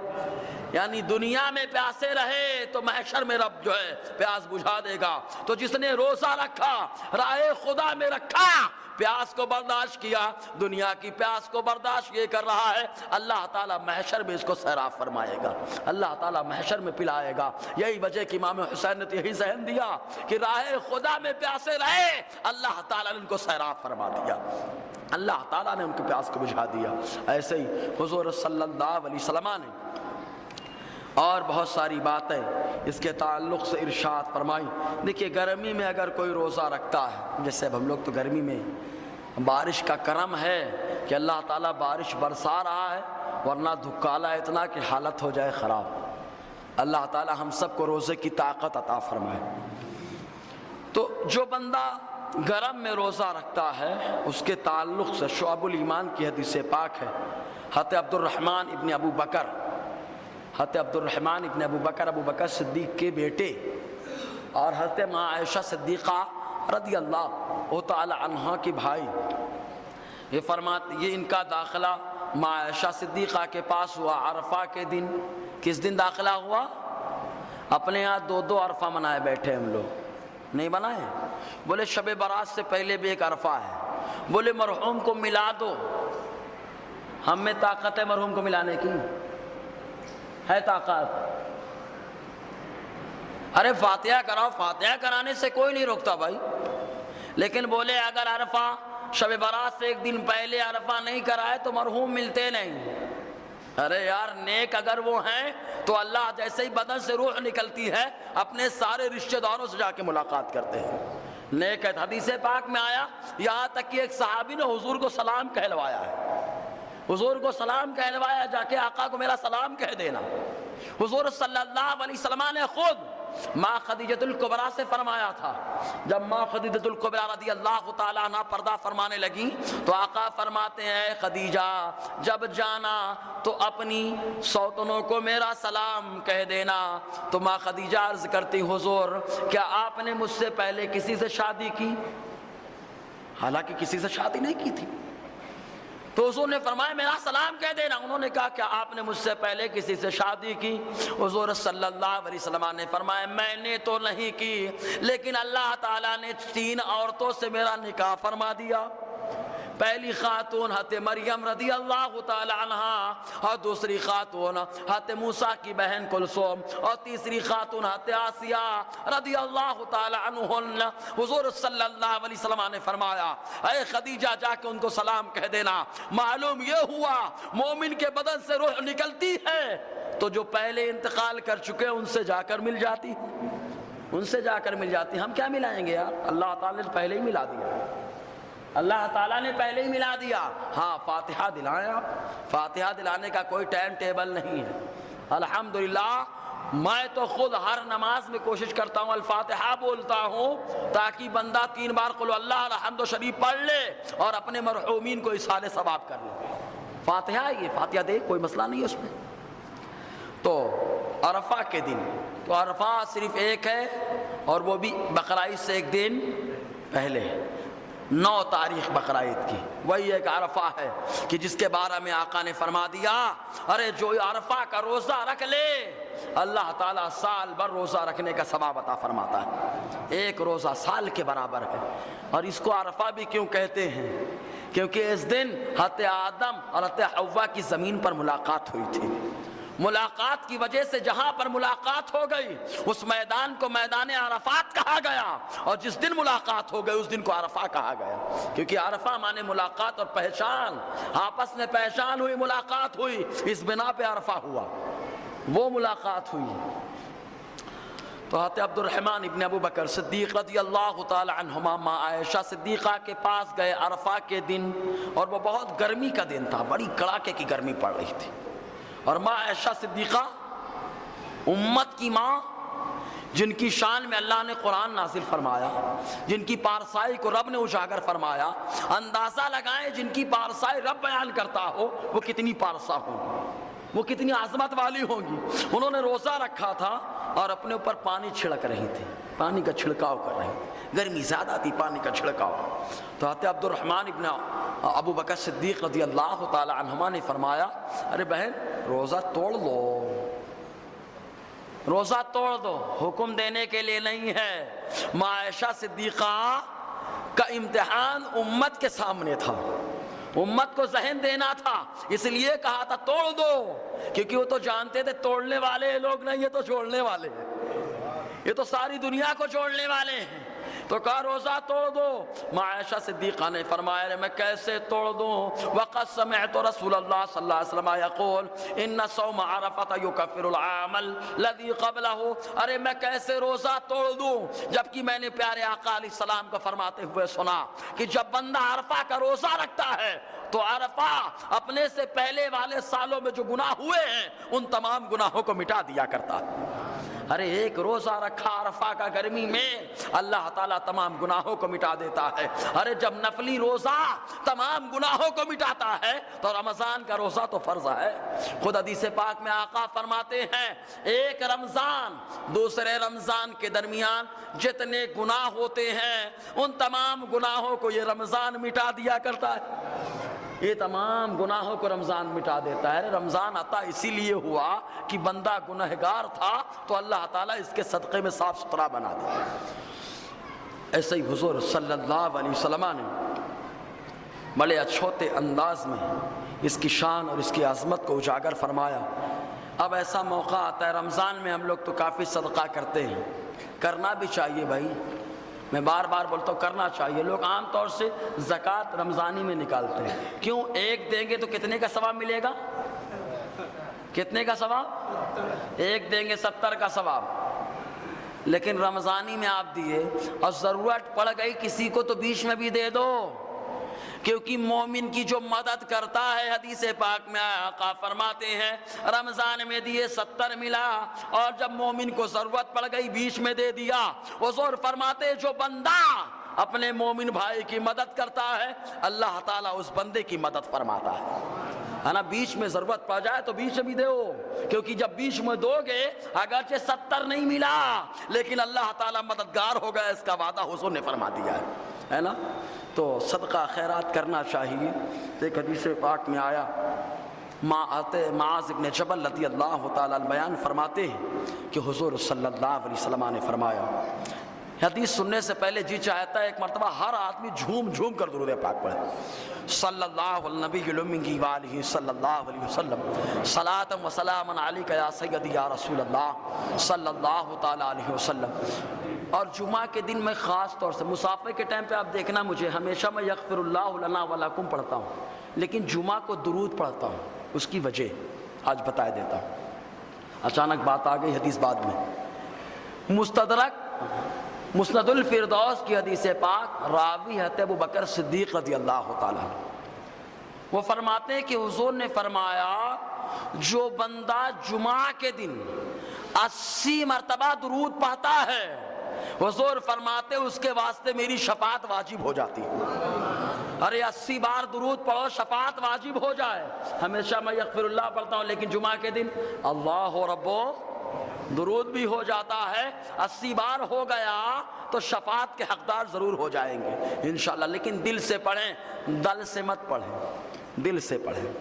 S1: یعنی دنیا میں پیاسے رہے تو محشر میں رب جو ہے پیاس بجھا دے گا۔ تو جس نے روزہ رکھا، راہ خدا میں رکھا، پیاس کو برداشت کیا، دنیا کی پیاس کو برداشت یہ کر رہا ہے، اللہ تعالیٰ محشر میں اس کو سیراب فرمائے گا، اللہ تعالیٰ محشر میں پلائے گا۔ یہی وجہ کہ امام حسین نے یہی ذہن دیا کہ راہ خدا میں پیاسے رہے، اللہ تعالیٰ نے ان کو سیراب فرما دیا، اللہ تعالیٰ نے ان کی پیاس کو بجھا دیا۔ ایسے ہی حضور صلی اللہ علیہ وسلم نے اور بہت ساری باتیں اس کے تعلق سے ارشاد فرمائی۔ دیکھیے گرمی میں اگر کوئی روزہ رکھتا ہے، جیسے اب ہم لوگ تو گرمی میں بارش کا کرم ہے کہ اللہ تعالیٰ بارش برسا رہا ہے، ورنہ دھکالا اتنا کہ حالت ہو جائے خراب۔ اللہ تعالیٰ ہم سب کو روزے کی طاقت عطا فرمائے۔ تو جو بندہ گرم میں روزہ رکھتا ہے اس کے تعلق سے شعب الایمان کی حدیث پاک ہے، حضرت عبد الرحمن ابن ابو بکر صدیق کے بیٹے اور حضرت ماں عائشہ صدیقہ رضی اللہ تعالی عنہ کے بھائی، یہ ان کا داخلہ ماں عائشہ صدیقہ کے پاس ہوا عرفہ کے دن۔ کس دن داخلہ ہوا؟ اپنے یہاں دو عرفہ منائے بیٹھے ہم لوگ، نہیں بنائے؟ بولے شب برات سے پہلے بھی ایک عرفہ ہے، بولے مرحوم کو ملا دو، ہم میں طاقت ہے مرحوم کو ملانے کی؟ ہے طاقت؟ ارے فاتحہ کراؤ، فاتحہ کرانے سے کوئی نہیں روکتا بھائی، لیکن بولے اگر عرفہ شب برات سے ایک دن پہلے عرفہ نہیں کرائے تو مرحوم ملتے نہیں۔ ارے یار نیک اگر وہ ہیں تو اللہ جیسے ہی بدن سے روح نکلتی ہے اپنے سارے رشتہ داروں سے جا کے ملاقات کرتے ہیں، نیک ہے۔ حدیث پاک میں آیا یہاں تک کہ ایک صحابی نے حضور کو سلام کہلوایا ہے، حضور کو سلام کہلوایا، جا کے آقا کو میرا سلام کہہ دینا۔ حضور صلی اللہ علیہ وسلم نے خود ماں خدیجۃ الکبریٰ سے فرمایا تھا، جب ماں خدیجۃ الکبریٰ رضی اللہ تعالیٰ عنہ پردہ فرمانے لگی تو آقا فرماتے ہیں خدیجہ جب جانا تو اپنی سوتنوں کو میرا سلام کہہ دینا۔ تو ماں خدیجہ عرض کرتی حضور کیا آپ نے مجھ سے پہلے کسی سے شادی کی؟ حالانکہ کسی سے شادی نہیں کی تھی، تو حضور نے فرمایا میرا سلام کہہ دینا۔ انہوں نے کہا کہ آپ نے مجھ سے پہلے کسی سے شادی کی؟ حضور صلی اللہ علیہ وسلم نے فرمایا میں نے تو نہیں کی، لیکن اللہ تعالیٰ نے 3 عورتوں سے میرا نکاح فرما دیا۔ پہلی خاتون حضرت مریم رضی اللہ تعالی عنہا، اور دوسری خاتون حضرت موسیٰ کی بہن کلثوم، اور تیسری خاتون حضرت آسیہ رضی اللہ تعالی عنہن۔ حضور صلی اللہ علیہ وسلم نے فرمایا اے خدیجہ جا کے ان کو سلام کہہ دینا۔ معلوم یہ ہوا مومن کے بدن سے روح نکلتی ہے تو جو پہلے انتقال کر چکے ان سے جا کر مل جاتی، ان سے جا کر مل جاتی۔ ہم کیا ملائیں گے یار، اللہ تعالیٰ نے پہلے ہی ملا دیا، اللہ تعالیٰ نے پہلے ہی ملا دیا۔ ہاں فاتحہ دلائیں آپ، فاتحہ دلانے کا کوئی ٹائم ٹیبل نہیں ہے۔ الحمدللہ میں تو خود ہر نماز میں کوشش کرتا ہوں الفاتحہ بولتا ہوں تاکہ بندہ 3 بار قل اللہ الحمد شریف پڑھ لے اور اپنے مرحومین کو اصحال ثواب کر لے۔ فاتحہ یہ فاتحہ دے، کوئی مسئلہ نہیں ہے اس میں۔ تو عرفہ کے دن، تو عرفہ صرف ایک ہے اور وہ بھی بقرعید سے 1 دن پہلے 9 تاریخ بقرعید کی، وہی ایک عرفہ ہے کہ جس کے بارے میں آقا نے فرما دیا ارے جو عرفہ کا روزہ رکھ لے اللہ تعالیٰ سال بھر روزہ رکھنے کا ثواب عطا فرماتا ہے۔ 1 روزہ سال کے برابر ہے۔ اور اس کو عرفہ بھی کیوں کہتے ہیں؟ کیونکہ اس دن حضرت آدم اور حضرت حوا کی زمین پر ملاقات ہوئی تھی۔ ملاقات کی وجہ سے جہاں پر ملاقات ہو گئی اس میدان کو میدان عرفات کہا گیا، اور جس دن ملاقات ہو گئی اس دن کو عرفہ کہا گیا، کیونکہ عرفہ مانے ملاقات اور پہچان، آپس میں پہچان ہوئی، ملاقات ہوئی، اس بنا پہ عرفہ ہوا، وہ ملاقات ہوئی۔ تو حضرت عبد الرحمن ابن ابو بکر صدیق رضی اللہ تعالی عنہما ماں عائشہ صدیقہ کے پاس گئے عرفہ کے دن، اور وہ بہت گرمی کا دن تھا، بڑی کڑاکے کی گرمی پڑ رہی تھی، اور ماں عائشہ صدیقہ امت کی ماں جن کی شان میں اللہ نے قرآن نازل فرمایا، جن کی پارسائی کو رب نے اجاگر فرمایا، اندازہ لگائیں جن کی پارسائی رب بیان کرتا ہو وہ کتنی پارسا ہوں، وہ کتنی عظمت والی ہوں گی۔ انہوں نے روزہ رکھا تھا اور اپنے اوپر پانی چھڑک رہی تھی، پانی کا چھڑکاؤ کر رہی تھی، گرمی زیادہ تھی، پانی کا چھڑکاؤ۔ تو حضرت عبد الرحمن ابن ابو بکر صدیق رضی اللہ تعالی عنہما نے فرمایا ارے بہن روزہ توڑ دو، روزہ توڑ دو، حکم دینے کے لیے نہیں ہے۔ ماں عائشہ صدیقہ کا امتحان امت کے سامنے تھا، امت کو ذہن دینا تھا، اس لیے کہا تھا توڑ دو، کیونکہ وہ تو جانتے تھے توڑنے والے لوگ نہیں، یہ تو جوڑنے والے ہیں، یہ تو ساری دنیا کو جوڑنے والے ہیں۔ تو کہا روزہ توڑ دو۔ ماں عائشہ صدیقہ نے فرمایا میں کیسے توڑ دوں؟ وقد سمعت رسول اللہ صلی اللہ علیہ وسلم یقول ان صوم عرفہ یکفر العام الذی قبلہ، ارے میں کیسے روزہ توڑ دوں جبکہ میں نے پیارے آقا علیہ السلام کو فرماتے ہوئے سنا کہ جب بندہ عرفہ کا روزہ رکھتا ہے تو عرفہ اپنے سے پہلے والے سالوں میں جو گناہ ہوئے ہیں ان تمام گناہوں کو مٹا دیا کرتا ہے۔ ارے ایک روزہ رکھا عرفہ کا گرمی میں اللہ تعالیٰ تمام گناہوں کو مٹا دیتا ہے۔ ارے جب نفلی روزہ تمام گناہوں کو مٹاتا ہے تو رمضان کا روزہ تو فرض ہے۔ خود حدیث پاک میں آقا فرماتے ہیں ایک رمضان دوسرے رمضان کے درمیان جتنے گناہ ہوتے ہیں ان تمام گناہوں کو یہ رمضان مٹا دیا کرتا ہے، یہ تمام گناہوں کو رمضان مٹا دیتا ہے۔ رمضان عطا اسی لیے ہوا کہ بندہ گنہگار تھا تو اللہ تعالیٰ اس کے صدقے میں صاف ستھرا بنا دیا۔ ایسے ہی حضور صلی اللہ علیہ وسلم نے بڑے اچھوتے انداز میں اس کی شان اور اس کی عظمت کو اجاگر فرمایا۔ اب ایسا موقع آتا ہے رمضان میں ہم لوگ تو کافی صدقہ کرتے ہیں، کرنا بھی چاہیے بھائی، میں بار بار بولتا ہوں کرنا چاہیے۔ لوگ عام طور سے زکوٰۃ رمضانی میں نکالتے ہیں، کیوں؟ ایک دیں گے تو کتنے کا ثواب ملے گا؟ کتنے کا ثواب؟ ایک دیں گے 70 کا ثواب، لیکن رمضانی میں آپ دیے اور ضرورت پڑ گئی کسی کو تو بیچ میں بھی دے دو، کیونکہ مومن کی جو مدد کرتا ہے حدیث پاک میں آقا فرماتے ہیں رمضان میں دیے 70 ملا، اور جب مومن کو ضرورت پڑ گئی بیچ میں دے دیا۔ حضور فرماتے جو بندہ اپنے مومن بھائی کی مدد کرتا ہے اللہ تعالیٰ اس بندے کی مدد فرماتا ہے نا۔ بیچ میں ضرورت پڑ جائے تو بیچ میں بھی دو، کیونکہ جب بیچ میں دو گے اگرچہ 70 نہیں ملا لیکن اللہ تعالیٰ مددگار ہوگا، اس کا وعدہ حضور نے فرما دیا ہے نا۔ تو صدقہ خیرات کرنا چاہیے۔ ایک حدیث پاک میں آیا، معاذ ابن جبل رضی اللہ تعالیٰ عنہ بیان فرماتے ہیں کہ حضور صلی اللہ علیہ وسلم نے فرمایا، حدیث سننے سے پہلے جی چاہتا ہے ایک مرتبہ ہر آدمی جھوم جھوم کر درود پاک پڑھے، صلی اللہ علیہ نبی الامی وآلہ صلی اللہ علیہ وسلم صلاۃ و سلام علیک یا سیدی یا رسول اللہ صلی اللہ تعالیٰ علیہ وسلم۔ اور جمعہ کے دن میں خاص طور سے مسافر کے ٹائم پہ آپ دیکھنا، مجھے ہمیشہ میں یغفر اللہ لنا ولکم پڑھتا ہوں، لیکن جمعہ کو درود پڑھتا ہوں، اس کی وجہ آج بتا دیتا ہوں۔ اچانک بات آ گئی حدیث بعد میں، مستدرک مسند الفردوس کی حدیث پاک، راوی حضرت ابو بکر صدیق رضی اللہ تعالیٰ عنہ، وہ فرماتے ہیں کہ حضور نے فرمایا جو بندہ جمعہ کے دن 80 مرتبہ درود پڑھتا ہے، حضور فرماتے اس کے واسطے میری شفاعت واجب ہو جاتی ہے۔ ارے 80 بار درود پڑھو شفاعت واجب ہو جائے۔ ہمیشہ میں یغفر اللہ پڑھتا ہوں، لیکن جمعہ کے دن اللہ ربو درود بھی ہو جاتا ہے، 80 بار ہو گیا تو شفاعت کے حقدار ضرور ہو جائیں گے انشاءاللہ۔ لیکن دل سے پڑھیں، دل سے مت پڑھیں، دل سے پڑھیں۔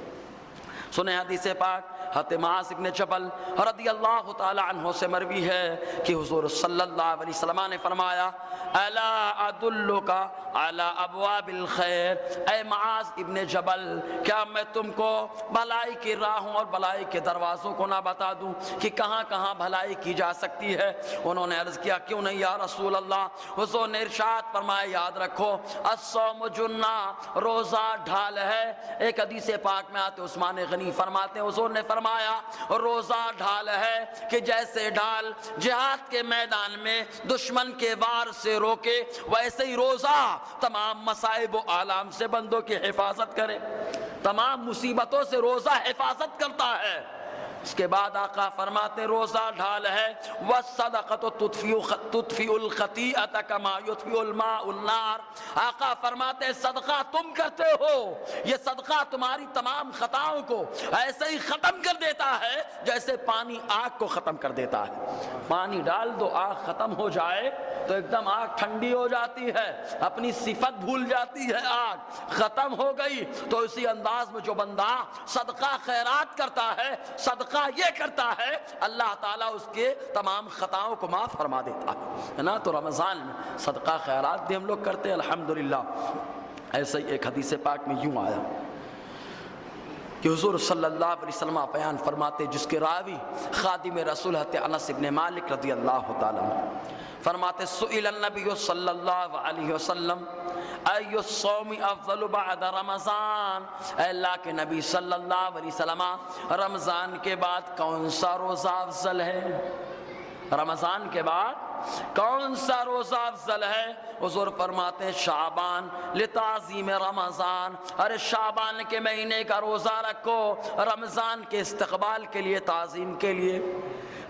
S1: سنیں حدیث پاک، حضرت معاذ ابن جبل رضی اللہ تعالی عنہ سے مروی ہے کہ حضور صلی اللہ علیہ وسلم نے فرمایا، الا ادلک علی ابواب الخیر، اے معاذ ابن جبل کیا میں تم کو بھلائی کی راہوں اور بھلائی کے دروازوں کو نہ بتا دوں کہ کہاں کہاں بھلائی کی جا سکتی ہے؟ انہوں نے عرض کیا کیوں نہیں یا رسول اللہ۔ حضور نے ارشاد فرمایا یاد رکھو الصوم جنہ، روزہ ڈھال ہے۔ ایک حدیث پاک میں آتے عثمان غنی فرماتے ہیں حضور نے فرمایا روزہ ڈھال ہے کہ جیسے ڈھال جہاد کے میدان میں دشمن کے وار سے روکے، ویسے ہی روزہ تمام مصائب و آلام سے بندوں کی حفاظت کرے، تمام مصیبتوں سے روزہ حفاظت کرتا ہے۔ اس کے بعد آقا فرماتے روزہ ڈھال ہے، وَالصَّدَقَةُ تُطْفِئُ الْخَطِيئَةَ كَمَا يُطْفِئُ الْمَاءُ النَّارَ۔ آقا فرماتے صدقہ تم کرتے ہو، یہ صدقہ تمہاری تمام خطاؤں کو ایسے ہی ختم کر دیتا ہے جیسے پانی آگ کو ختم کر دیتا ہے۔ پانی ڈال دو آگ ختم ہو جائے تو ایک دم آگ ٹھنڈی ہو جاتی ہے، اپنی صفت بھول جاتی ہے، آگ ختم ہو گئی۔ تو اسی انداز میں جو بندہ صدقہ خیرات کرتا ہے، صدقہ یہ کرتا ہے، اللہ تعالیٰ اس کے تمام خطاؤں کو معاف فرما دیتا ہے نا۔ تو رمضان میں صدقہ خیرات بھی ہم لوگ کرتے ہیں الحمدللہ۔ ایسے ہی ایک حدیث پاک میں یوں آیا کہ حضور صلی اللہ علیہ وسلم بیان فرماتے، جس کے راوی خادم رسول حضرت انس ابن مالک رضی اللہ تعالیٰ عنہ فرماتے سئل النبی صلی اللہ علیہ وسلم ای الصوم افضل بعد رمضان، اے اللہ کے نبی صلی اللہ علیہ وسلم رمضان کے بعد کون سا روزہ افضل ہے؟ رمضان کے بعد کون سا روزہ افضل ہے؟ حضور فرماتے ہیں شعبان لتعظیم رمضان، ارے شعبان کے مہینے کا روزہ رکھو رمضان کے استقبال کے لیے، تعظیم کے لیے۔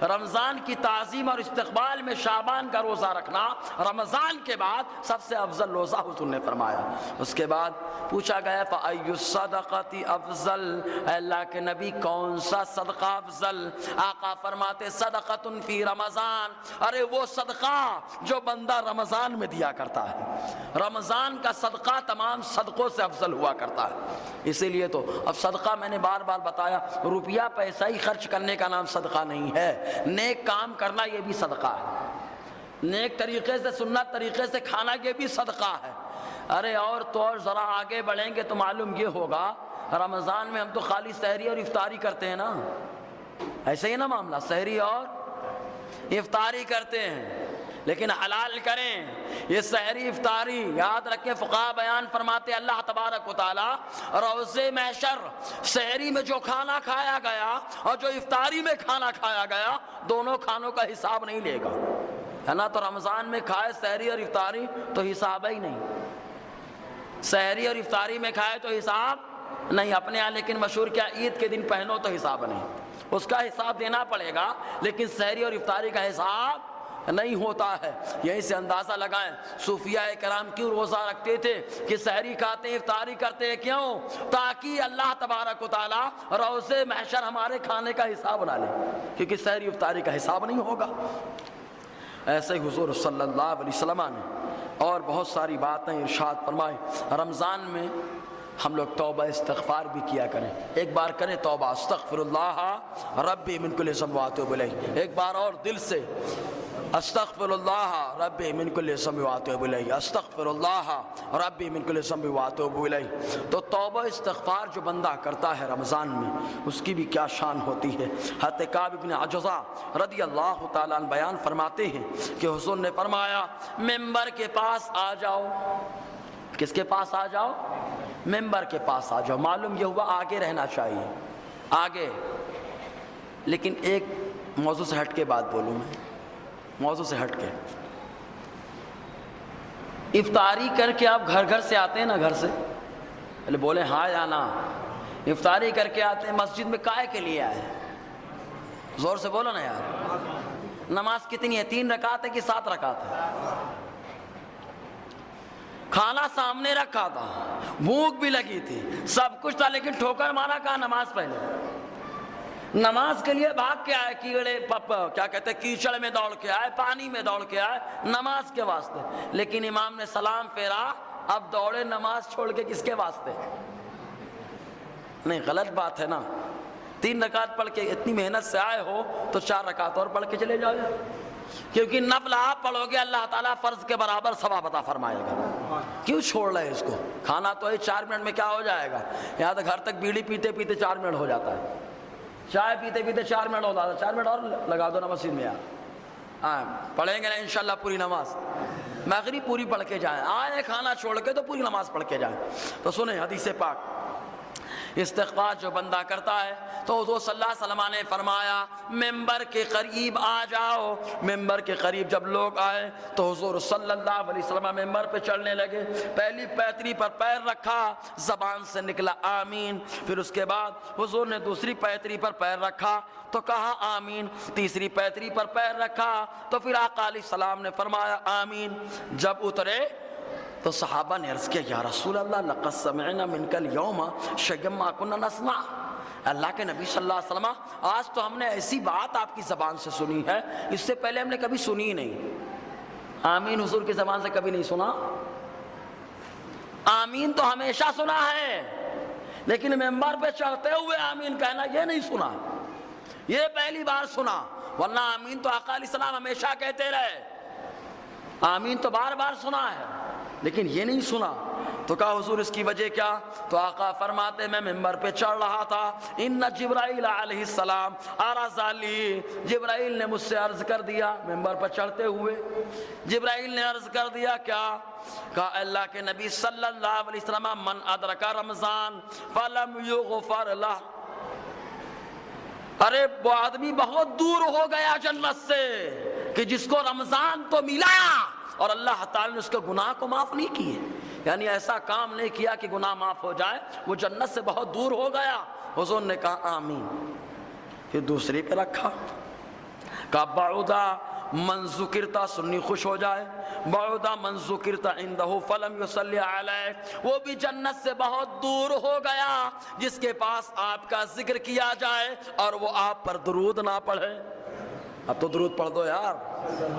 S1: رمضان کی تعظیم اور استقبال میں شعبان کا روزہ رکھنا رمضان کے بعد سب سے افضل روزہ حضور نے فرمایا۔ اس کے بعد پوچھا گیا فَأَيُّ الصَّدَقَةِ افضل، اے اللہ کے نبی کون سا صدقہ افضل؟ آقا فرماتے صدقۃ فی رمضان، ارے وہ صدقہ جو بندہ رمضان میں دیا کرتا ہے۔ رمضان کا صدقہ تمام صدقوں سے افضل ہوا کرتا ہے۔ اسی لیے تو اب صدقہ میں نے بار بار بتایا، روپیہ پیسہ ہی خرچ کرنے کا نام صدقہ نہیں ہے، نیک کام کرنا یہ بھی صدقہ ہے، نیک طریقے سے سنت طریقے سے کھانا یہ بھی صدقہ ہے۔ ارے اور تو اور ذرا آگے بڑھیں گے تو معلوم یہ ہوگا رمضان میں ہم تو خالی سحری اور افطاری کرتے ہیں نا، ایسے ہی نا معاملہ، سحری اور افطاری کرتے ہیں، لیکن حلال کریں یہ سحری افطاری۔ یاد رکھیں فقہا بیان فرماتے اللہ تبارک و تعالی روزے محشر سحری میں جو کھانا کھایا گیا اور جو افطاری میں کھانا کھایا گیا دونوں کھانوں کا حساب نہیں لے گا، ہے نا۔ تو رمضان میں کھائے سحری اور افطاری تو حساب ہی نہیں، سحری اور افطاری میں کھائے تو حساب نہیں اپنے یہاں، لیکن مشہور کیا عید کے دن پہنو تو حساب نہیں، اس کا حساب دینا پڑے گا، لیکن سحری اور افطاری کا حساب نہیں ہوتا ہے۔ یہیں سے اندازہ لگائیں صوفیاء کرام کیوں روزہ رکھتے تھے کہ سحری کھاتے ہیں افطاری کرتے ہیں، کیوں؟ تاکہ اللہ تبارک و تعالیٰ روزے محشر ہمارے کھانے کا حساب نہ لے، کیونکہ سحری افطاری کا حساب نہیں ہوگا۔ ایسے ہی حضور صلی اللہ علیہ وسلم نے اور بہت ساری باتیں ارشاد فرمائے۔ رمضان میں ہم لوگ توبہ استغفار بھی کیا کریں، ایک بار کریں توبہ، استغفر اللہ ربی من کل ذنب واتوب الیہ، ایک بار اور دل سے استغفر اللہ ربی من کل ذنب واتوب الیہ، استغفر اللہ ربی من کل ذنب واتوب الیہ۔ تو توبہ استغفار جو بندہ کرتا ہے رمضان میں، اس کی بھی کیا شان ہوتی ہے۔ حضرت کعب بن عجزہ رضی اللہ تعالیٰ عنہ بیان فرماتے ہیں کہ حضور نے فرمایا ممبر کے پاس آ جاؤ۔ کس کے پاس آ جاؤ؟ ممبر کے پاس آ جاؤ۔ معلوم یہ ہوا آگے رہنا چاہیے، آگے۔ لیکن ایک موضوع سے ہٹ کے بات بولوں میں، موضوع سے ہٹ کے۔ افطاری کر کے آپ گھر سے آتے ہیں نا، گھر سے پہلے بولے ہاں یا نا، افطاری کر کے آتے ہیں مسجد میں کائے کے لیے آئے؟ زور سے بولو نا یار۔ نماز کتنی ہے؟ 3 رکعت ہے کہ 7 رکعت ہے؟ کھانا سامنے رکھا تھا، بھوک بھی لگی تھی، سب کچھ تھا، لیکن ٹھوکر مارا کہا نماز پہلے۔ نماز کے لیے بھاگ کے آئے، کیڑے کیا کہتے ہیں کیچڑ میں دوڑ کے آئے، پانی میں دوڑ کے آئے نماز کے واسطے، لیکن امام نے سلام پھیرا، اب دوڑے نماز چھوڑ کے کس کے واسطے؟ نہیں، غلط بات ہے نا۔ 3 رکعت پڑھ کے اتنی محنت سے آئے ہو تو 4 رکعت اور پڑھ کے چلے جاؤ، کیونکہ نفل آپ پڑھو گے اللہ تعالیٰ فرض کے برابر ثواب عطا فرمائے گا۔ کیوں چھوڑ رہے اس کو؟ کھانا تو ہے 4 منٹ میں کیا ہو جائے گا؟ یہاں تک گھر تک بیڑی پیتے پیتے 4 منٹ ہو جاتا ہے، چائے پیتے پیتے 4 منٹ ہو جاتا ہے، 4 منٹ اور لگا دو نا مسجد میں یار۔ پڑھیں گے نا انشاءاللہ پوری نماز، مغرب پوری پڑھ کے جائیں، آئے کھانا چھوڑ کے تو پوری نماز پڑھ کے جائیں۔ تو سنیں حدیث پاک، استغفار جو بندہ کرتا ہے تو حضور صلی اللہ علیہ وسلم نے فرمایا ممبر کے قریب آ جاؤ۔ ممبر کے قریب جب لوگ آئے تو حضور صلی اللہ علیہ وسلم ممبر پہ چڑھنے لگے، پہلی پیتری پر پیر رکھا، زبان سے نکلا آمین، پھر اس کے بعد حضور نے دوسری پیتری پر پیر رکھا تو کہا آمین، تیسری پیتری پر پیر رکھا تو پھر آقا علیہ السلام نے فرمایا آمین۔ جب اترے تو صحابہ نے عرض کیا یا رسول اللہ لقد سمعنا منک اليوم شیئا ما كنا نسمع۔ اللہ کے نبی صلی اللہ علیہ وسلم، آج تو ہم نے ایسی بات آپ کی زبان سے سنی ہے، اس سے پہلے ہم نے کبھی سنی نہیں۔ آمین حضور کی زبان سے کبھی نہیں سنا؟ آمین تو ہمیشہ سنا ہے، لیکن ممبر پہ چڑھتے ہوئے آمین کہنا یہ نہیں سنا، یہ پہلی بار سنا، ورنہ آمین تو آقا علیہ السلام ہمیشہ کہتے رہے، آمین تو بار بار سنا ہے لیکن یہ نہیں سنا۔ تو کہا حضور اس کی وجہ کیا؟ تو آقا فرماتے میں ممبر پہ چڑھ رہا تھا، ان جبرائیل علیہ السلام عرض علی، جبرائیل نے مجھ سے عرض کر دیا، ممبر پر چڑھتے ہوئے جبرائیل نے عرض کر دیا کیا؟ کہا اللہ کے نبی صلی اللہ علیہ وسلم من ادرک رمضان فلم یغفر لہ، ارے وہ آدمی بہت دور ہو گیا جنت سے کہ جس کو رمضان تو ملا اور اللہ تعالیٰ نے اس کے گناہ کو معاف نہیں کیے، یعنی ایسا کام نہیں کیا کہ گناہ معاف ہو جائے، وہ جنت سے بہت دور ہو گیا۔ حضور نے کہا آمین، پھر دوسری پہ رکھا، کہا بعودا من ذکرتا، سنی خوش ہو جائے، بعودا من ذکرتا عنده فلم يصلی علیہ، وہ بھی جنت سے بہت دور ہو گیا جس کے پاس آپ کا ذکر کیا جائے اور وہ آپ پر درود نہ پڑھے۔ اب تو درود پڑھ دو یار،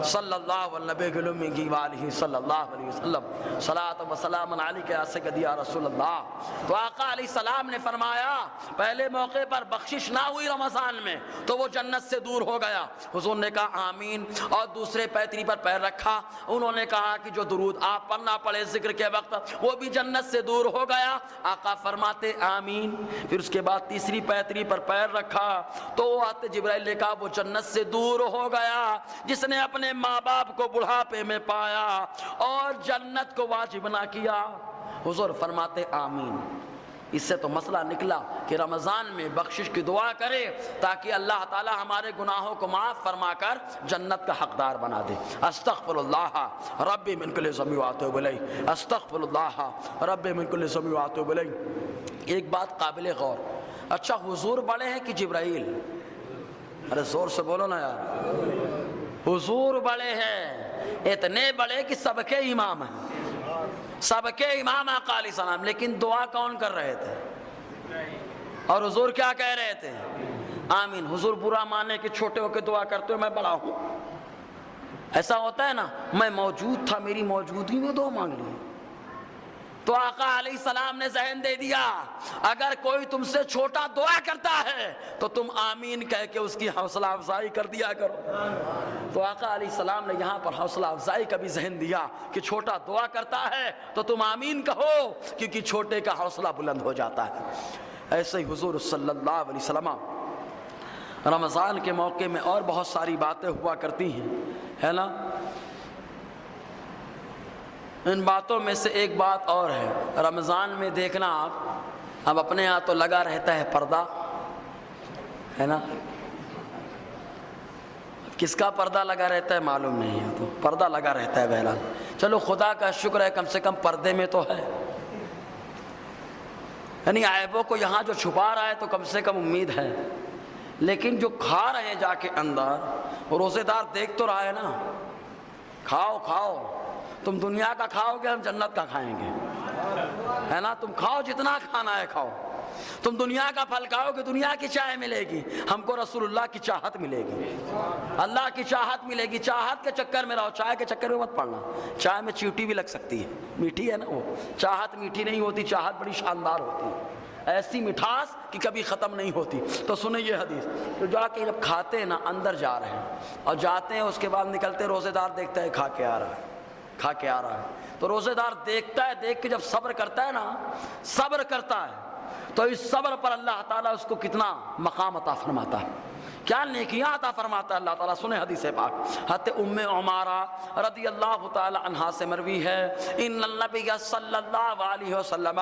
S1: صلی اللہ علیہ صلی اللہ علیہ وسلم، صلاۃ و سلام علیک یا سیدی یا رسول اللہ۔ تو آقا علیہ السلام نے فرمایا پہلے موقع پر بخشش نہ ہوئی رمضان میں تو وہ جنت سے دور ہو گیا۔ حضور نے کہا آمین اور دوسرے پیتری پر پیر رکھا، انہوں نے کہا کہ جو درود آپ پڑھنا پڑے ذکر کے وقت وہ بھی جنت سے دور ہو گیا۔ آقا فرماتے آمین، پھر اس کے بعد تیسری پیتری پر پیر رکھا تو وہ آتے جبرائیل نے کہا وہ جنت سے دور ہو گیا جس نے اپنے ماں باپ کو بڑھاپے میں پایا اور جنت کو واجب نہ کیا۔ حضور فرماتے آمین۔ اس سے تو مسئلہ نکلا کہ رمضان میں بخشش کی دعا کرے تاکہ اللہ تعالی ہمارے گناہوں کو معاف فرما کر جنت کا حقدار بنا دے۔ استغفر اللہ ربی من کل ذنب واتوب الیہ، استغفر اللہ ربی من کل ذنب واتوب الیہ۔ ایک بات قابل غور، اچھا حضور بڑے ہیں کہ جبرائیل؟ ارے زور سے بولو نا یار، حضور بڑے ہیں، اتنے بڑے کہ سب کے امام ہیں، سب کے امام آقا علیہ السلام، لیکن دعا کون کر رہے تھے؟ اور حضور کیا کہہ رہے تھے؟ آمین۔ حضور برا مانے کہ چھوٹے ہو کے دعا کرتے ہو میں بڑا ہوں، ایسا ہوتا ہے نا، میں موجود تھا، میری موجودگی میں دعا مانگ لی. تو آقا علیہ السلام نے ذہن دے دیا، اگر کوئی تم سے چھوٹا دعا کرتا ہے تو تم آمین کہہ کے اس کی حوصلہ افزائی کر دیا کرو. تو آقا علیہ السلام نے یہاں پر حوصلہ افزائی کا بھی ذہن دیا کہ چھوٹا دعا کرتا ہے تو تم آمین کہو، کیونکہ چھوٹے کا حوصلہ بلند ہو جاتا ہے. ایسے ہی حضور صلی اللہ علیہ وسلم رمضان کے موقع میں اور بہت ساری باتیں ہوا کرتی ہیں، ہے نا. ان باتوں میں سے ایک بات اور ہے، رمضان میں دیکھنا آپ، اب اپنے ہاں تو لگا رہتا ہے پردہ، ہے نا. کس کا پردہ لگا رہتا ہے معلوم نہیں ہے، تو پردہ لگا رہتا ہے. بہرحال چلو خدا کا شکر ہے کم سے کم پردے میں تو ہے، یعنی عیبوں کو یہاں جو چھپا رہا ہے تو کم سے کم امید ہے. لیکن جو کھا رہے ہیں جا کے اندر، روزے دار دیکھ تو رہا ہے نا، کھاؤ کھاؤ، تم دنیا کا کھاؤ گے ہم جنت کا کھائیں گے، ہے نا. تم کھاؤ جتنا کھانا ہے کھاؤ، تم دنیا کا پھل کھاؤ گے، دنیا کی چائے ملے گی، ہم کو رسول اللہ کی چاہت ملے گی، اللہ کی چاہت ملے گی. چاہت کے چکر میں رہو، چائے کے چکر میں مت پڑنا. چائے میں چیوٹی بھی لگ سکتی ہے، میٹھی ہے نا وہ، چاہت میٹھی نہیں ہوتی، چاہت بڑی شاندار ہوتی ہے، ایسی مٹھاس کہ کبھی ختم نہیں ہوتی. تو سنیں یہ حدیث، تو جا کے جب کھاتے ہیں نا، اندر جا رہے ہیں اور جاتے ہیں، اس کے بعد نکلتے روزے دار دیکھتا ہے کھا کے آ رہا ہے، کھا کے آ رہا ہے. تو روزے دار دیکھتا ہے، دیکھ کے جب صبر کرتا ہے نا، صبر کرتا ہے، تو اس صبر پر اللہ تعالیٰ اس کو کتنا مقام عطا فرماتا ہے، کیا نیکیاں عطا فرماتا ہے اللہ تعالیٰ. سنیں حدیث پاک، حضرت ام عمارہ رضی اللہ تعالی عنہا سے مروی ہے، ان النبی صلی اللہ علیہ وسلم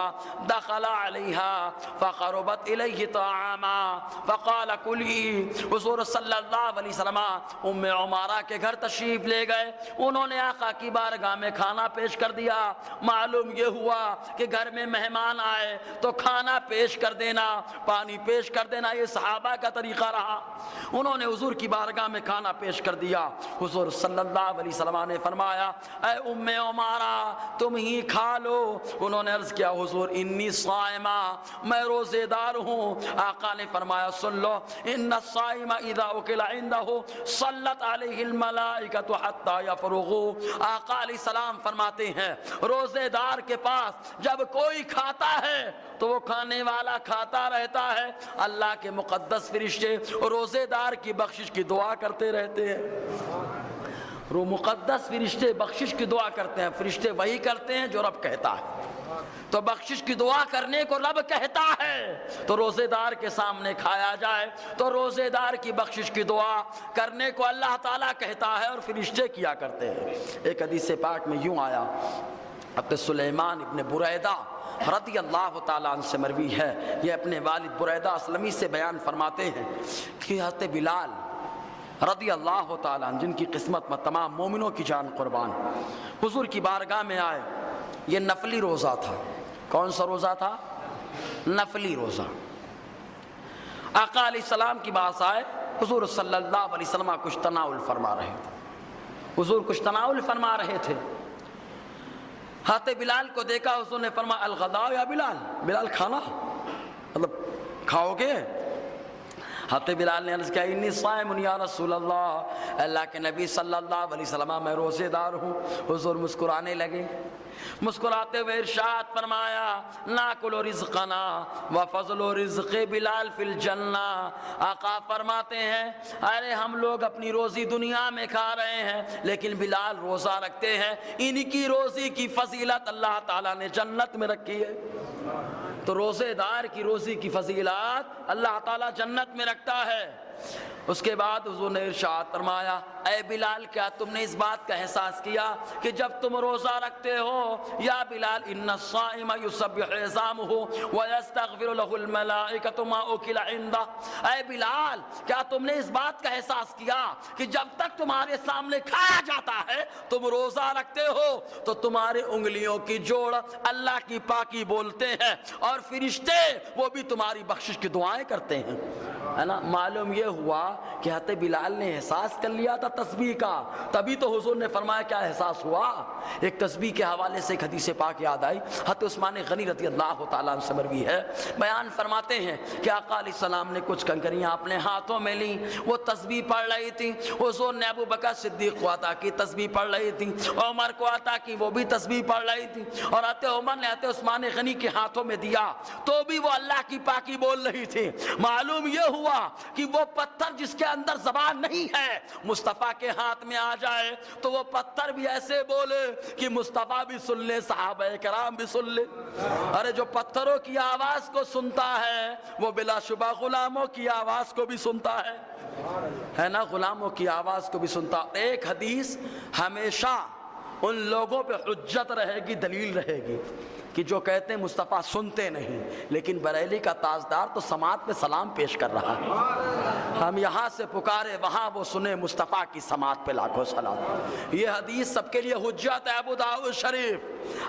S1: دخل علیہا فقربت الیہ طعاما فقال کلی. حضور صلی اللہ علیہ وسلم ام عمارہ کے گھر تشریف لے گئے، انہوں نے آقا کی بارگاہ میں کھانا پیش کر دیا. معلوم یہ ہوا کہ گھر میں مہمان آئے تو کھانا پیش کر دینا، پانی پیش کر دینا، یہ صحابہ کا طریقہ رہا. انہوں نے حضور کی بارگاہ میں کھانا پیش کر دیا. حضور صلی اللہ علیہ وسلم نے فرمایا، اے ام عمارہ تم ہی کھا لو. انہوں نے عرض کیا، حضور انی صائمہ، میں روزے دار ہوں. آقا نے فرمایا، سن لو، ان الصائم اذا اکل عنده صلت علیہ الملائکۃ حتی یفرغوا. آقا علیہ السلام فرماتے ہیں، روزے دار کے پاس جب کوئی کھاتا ہے تو وہ کھانے والا کھاتا رہتا ہے، اللہ کے مقدس فرشتے روزے دار کی بخشش کی دعا کرتے رہتے ہیں. مقدس فرشتے بخشش کی دعا کرتے ہیں. فرشتے وہی کرتے ہیں جو رب کہتا ہے، تو بخشش کی دعا کرنے کو رب کہتا ہے تو روزے دار کے سامنے کھایا جائے تو روزے دار کی بخشش کی دعا کرنے کو اللہ تعالیٰ کہتا ہے اور فرشتے کیا کرتے ہیں. ایک حدیث پاک میں یوں آیا، حضرت سلیمان ابن بریدہ رضی اللہ تعالیٰ عنہ سے مروی ہے، یہ اپنے والد بریدہ اسلمی سے بیان فرماتے ہیں کہ حضرت بلال رضی اللہ تعالیٰ عنہ، جن کی قسمت میں تمام مومنوں کی جان قربان، حضور کی بارگاہ میں آئے. یہ نفلی روزہ تھا. کون سا روزہ تھا؟ نفلی روزہ. آقا علیہ السلام کی پاس آئے، حضور صلی اللہ علیہ وسلم کچھ تناول فرما رہے تھے. حضور کچھ تناول فرما رہے تھے. حضرت بلال کو دیکھا، حضور نے فرمایا، الغداء یا بلال، بلال کھانا مطلب کھاؤ گے؟ حضرت بلال نے عرض کیا، انی صائم یا رسول اللہ، اللہ کے نبی صلی اللہ علیہ وسلم میں روزے دار ہوں. حضور مسکرانے لگے. مسکراتے ہوئے ارشاد فرمایا، ناکل رزقنا وفضل رزق بلال فی الجنہ. آقا فرماتے ہیں، ارے ہم لوگ اپنی روزی دنیا میں کھا رہے ہیں لیکن بلال روزہ رکھتے ہیں، ان کی روزی کی فضیلت اللہ تعالیٰ نے جنت میں رکھی ہے. تو روزے دار کی روزی کی فضیلت اللہ تعالیٰ جنت میں رکھتا ہے. اس کے بعد حضور نے ارشاد فرمایا، اے بلال کیا تم نے اس بات کا احساس کیا کہ جب تم روزہ رکھتے ہو، یا بلال ان الصائم یسبح عظامہ ویستغفر له الملائکۃ ما اکل عنده. اے بلال کیا تم نے اس بات کا احساس کیا کہ جب تک تمہارے سامنے کھایا جاتا ہے تم روزہ رکھتے ہو تو تمہارے انگلیوں کی جوڑ اللہ کی پاکی بولتے ہیں اور فرشتے وہ بھی تمہاری بخشش کی دعائیں کرتے ہیں. ہے نا. معلوم یہ ہوا کہ حضرت بلال نے احساس کر لیا تھا تسبیح کا, تبھی تو حضور نے فرمایا کیا احساس ہوا. ایک تسبیح کے حوالے سے ایک حدیث پاک یاد آئی, حضرت عثمان غنی رضی اللہ تعالیٰ عنہ سے مروی ہے, بیان فرماتے ہیں کہ آقا علیہ السلام نے کچھ کنکریاں اپنے ہاتھوں میں لیں, وہ تسبیح پڑھ رہی تھی. حضور نے ابو بکر صدیق کو عطا کی, تسبیح پڑھ رہی تھی. عمر کو عطا کی, وہ بھی تسبیح پڑھ رہی تھی. اور حضرت عمر نے حضرت عثمان غنی کے ہاتھوں میں دیا تو بھی وہ اللہ کی پاکی بول رہی تھی. معلوم یہ ہوا کہ وہ پتھر جس کے اندر زبان نہیں ہے مصطفیٰ کے ہاتھ میں آ جائے تو وہ پتھر بھی ایسے بولے کہ مصطفیٰ بھی سن لے, صحابہ کرام بھی سن لے. ارے جو پتھروں کی آواز کو سنتا ہے وہ بلا شبہ غلاموں کی آواز کو بھی سنتا ہے نا, غلاموں کی آواز کو بھی سنتا. ایک حدیث ہمیشہ ان لوگوں پہ حجت رہے گی, دلیل رہے گی کہ جو کہتے ہیں مصطفیٰ سنتے نہیں, لیکن بریلی کا تاجدار تو سماعت میں سلام پیش کر رہا ہے. ہم یہاں سے پکارے وہاں وہ سنے مصطفیٰ کی سماعت پہ لاکھوں سلام. یہ حدیث سب کے لیے حجت ہے. ابو داؤد شریف,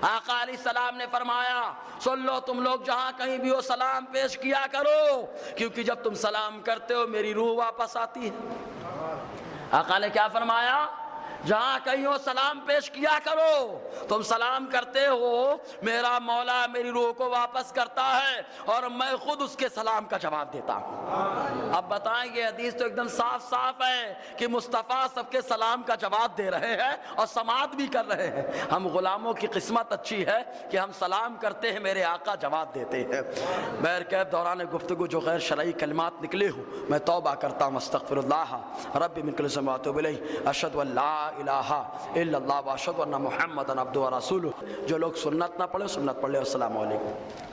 S1: آقا علیہ السلام نے فرمایا سن لو تم لوگ جہاں کہیں بھی ہو سلام پیش کیا کرو, کیونکہ جب تم سلام کرتے ہو میری روح واپس آتی ہے. آقا نے کیا فرمایا, جہاں کہیں ہو سلام پیش کیا کرو. تم سلام کرتے ہو میرا مولا میری روح کو واپس کرتا ہے اور میں خود اس کے سلام کا جواب دیتا ہوں. اب بتائیں یہ حدیث تو ایک دم صاف صاف ہے کہ مصطفیٰ سب کے سلام کا جواب دے رہے ہیں اور سماعت بھی کر رہے ہیں. ہم غلاموں کی قسمت اچھی ہے کہ ہم سلام کرتے ہیں, میرے آقا جواب دیتے ہیں. بہرکیف دوران گفتگو جو غیر شرعی کلمات نکلے ہوں میں توبہ کرتا ہوں. استغفر اللہ ربی من کل ذنب واتوب الیہ. اشہد ان لا الہ الا اللہ واشہد ان محمدا عبدہ ورسولہ. جو لوگ سنت نہ پڑھے سنت پڑھ لے. السلام علیکم.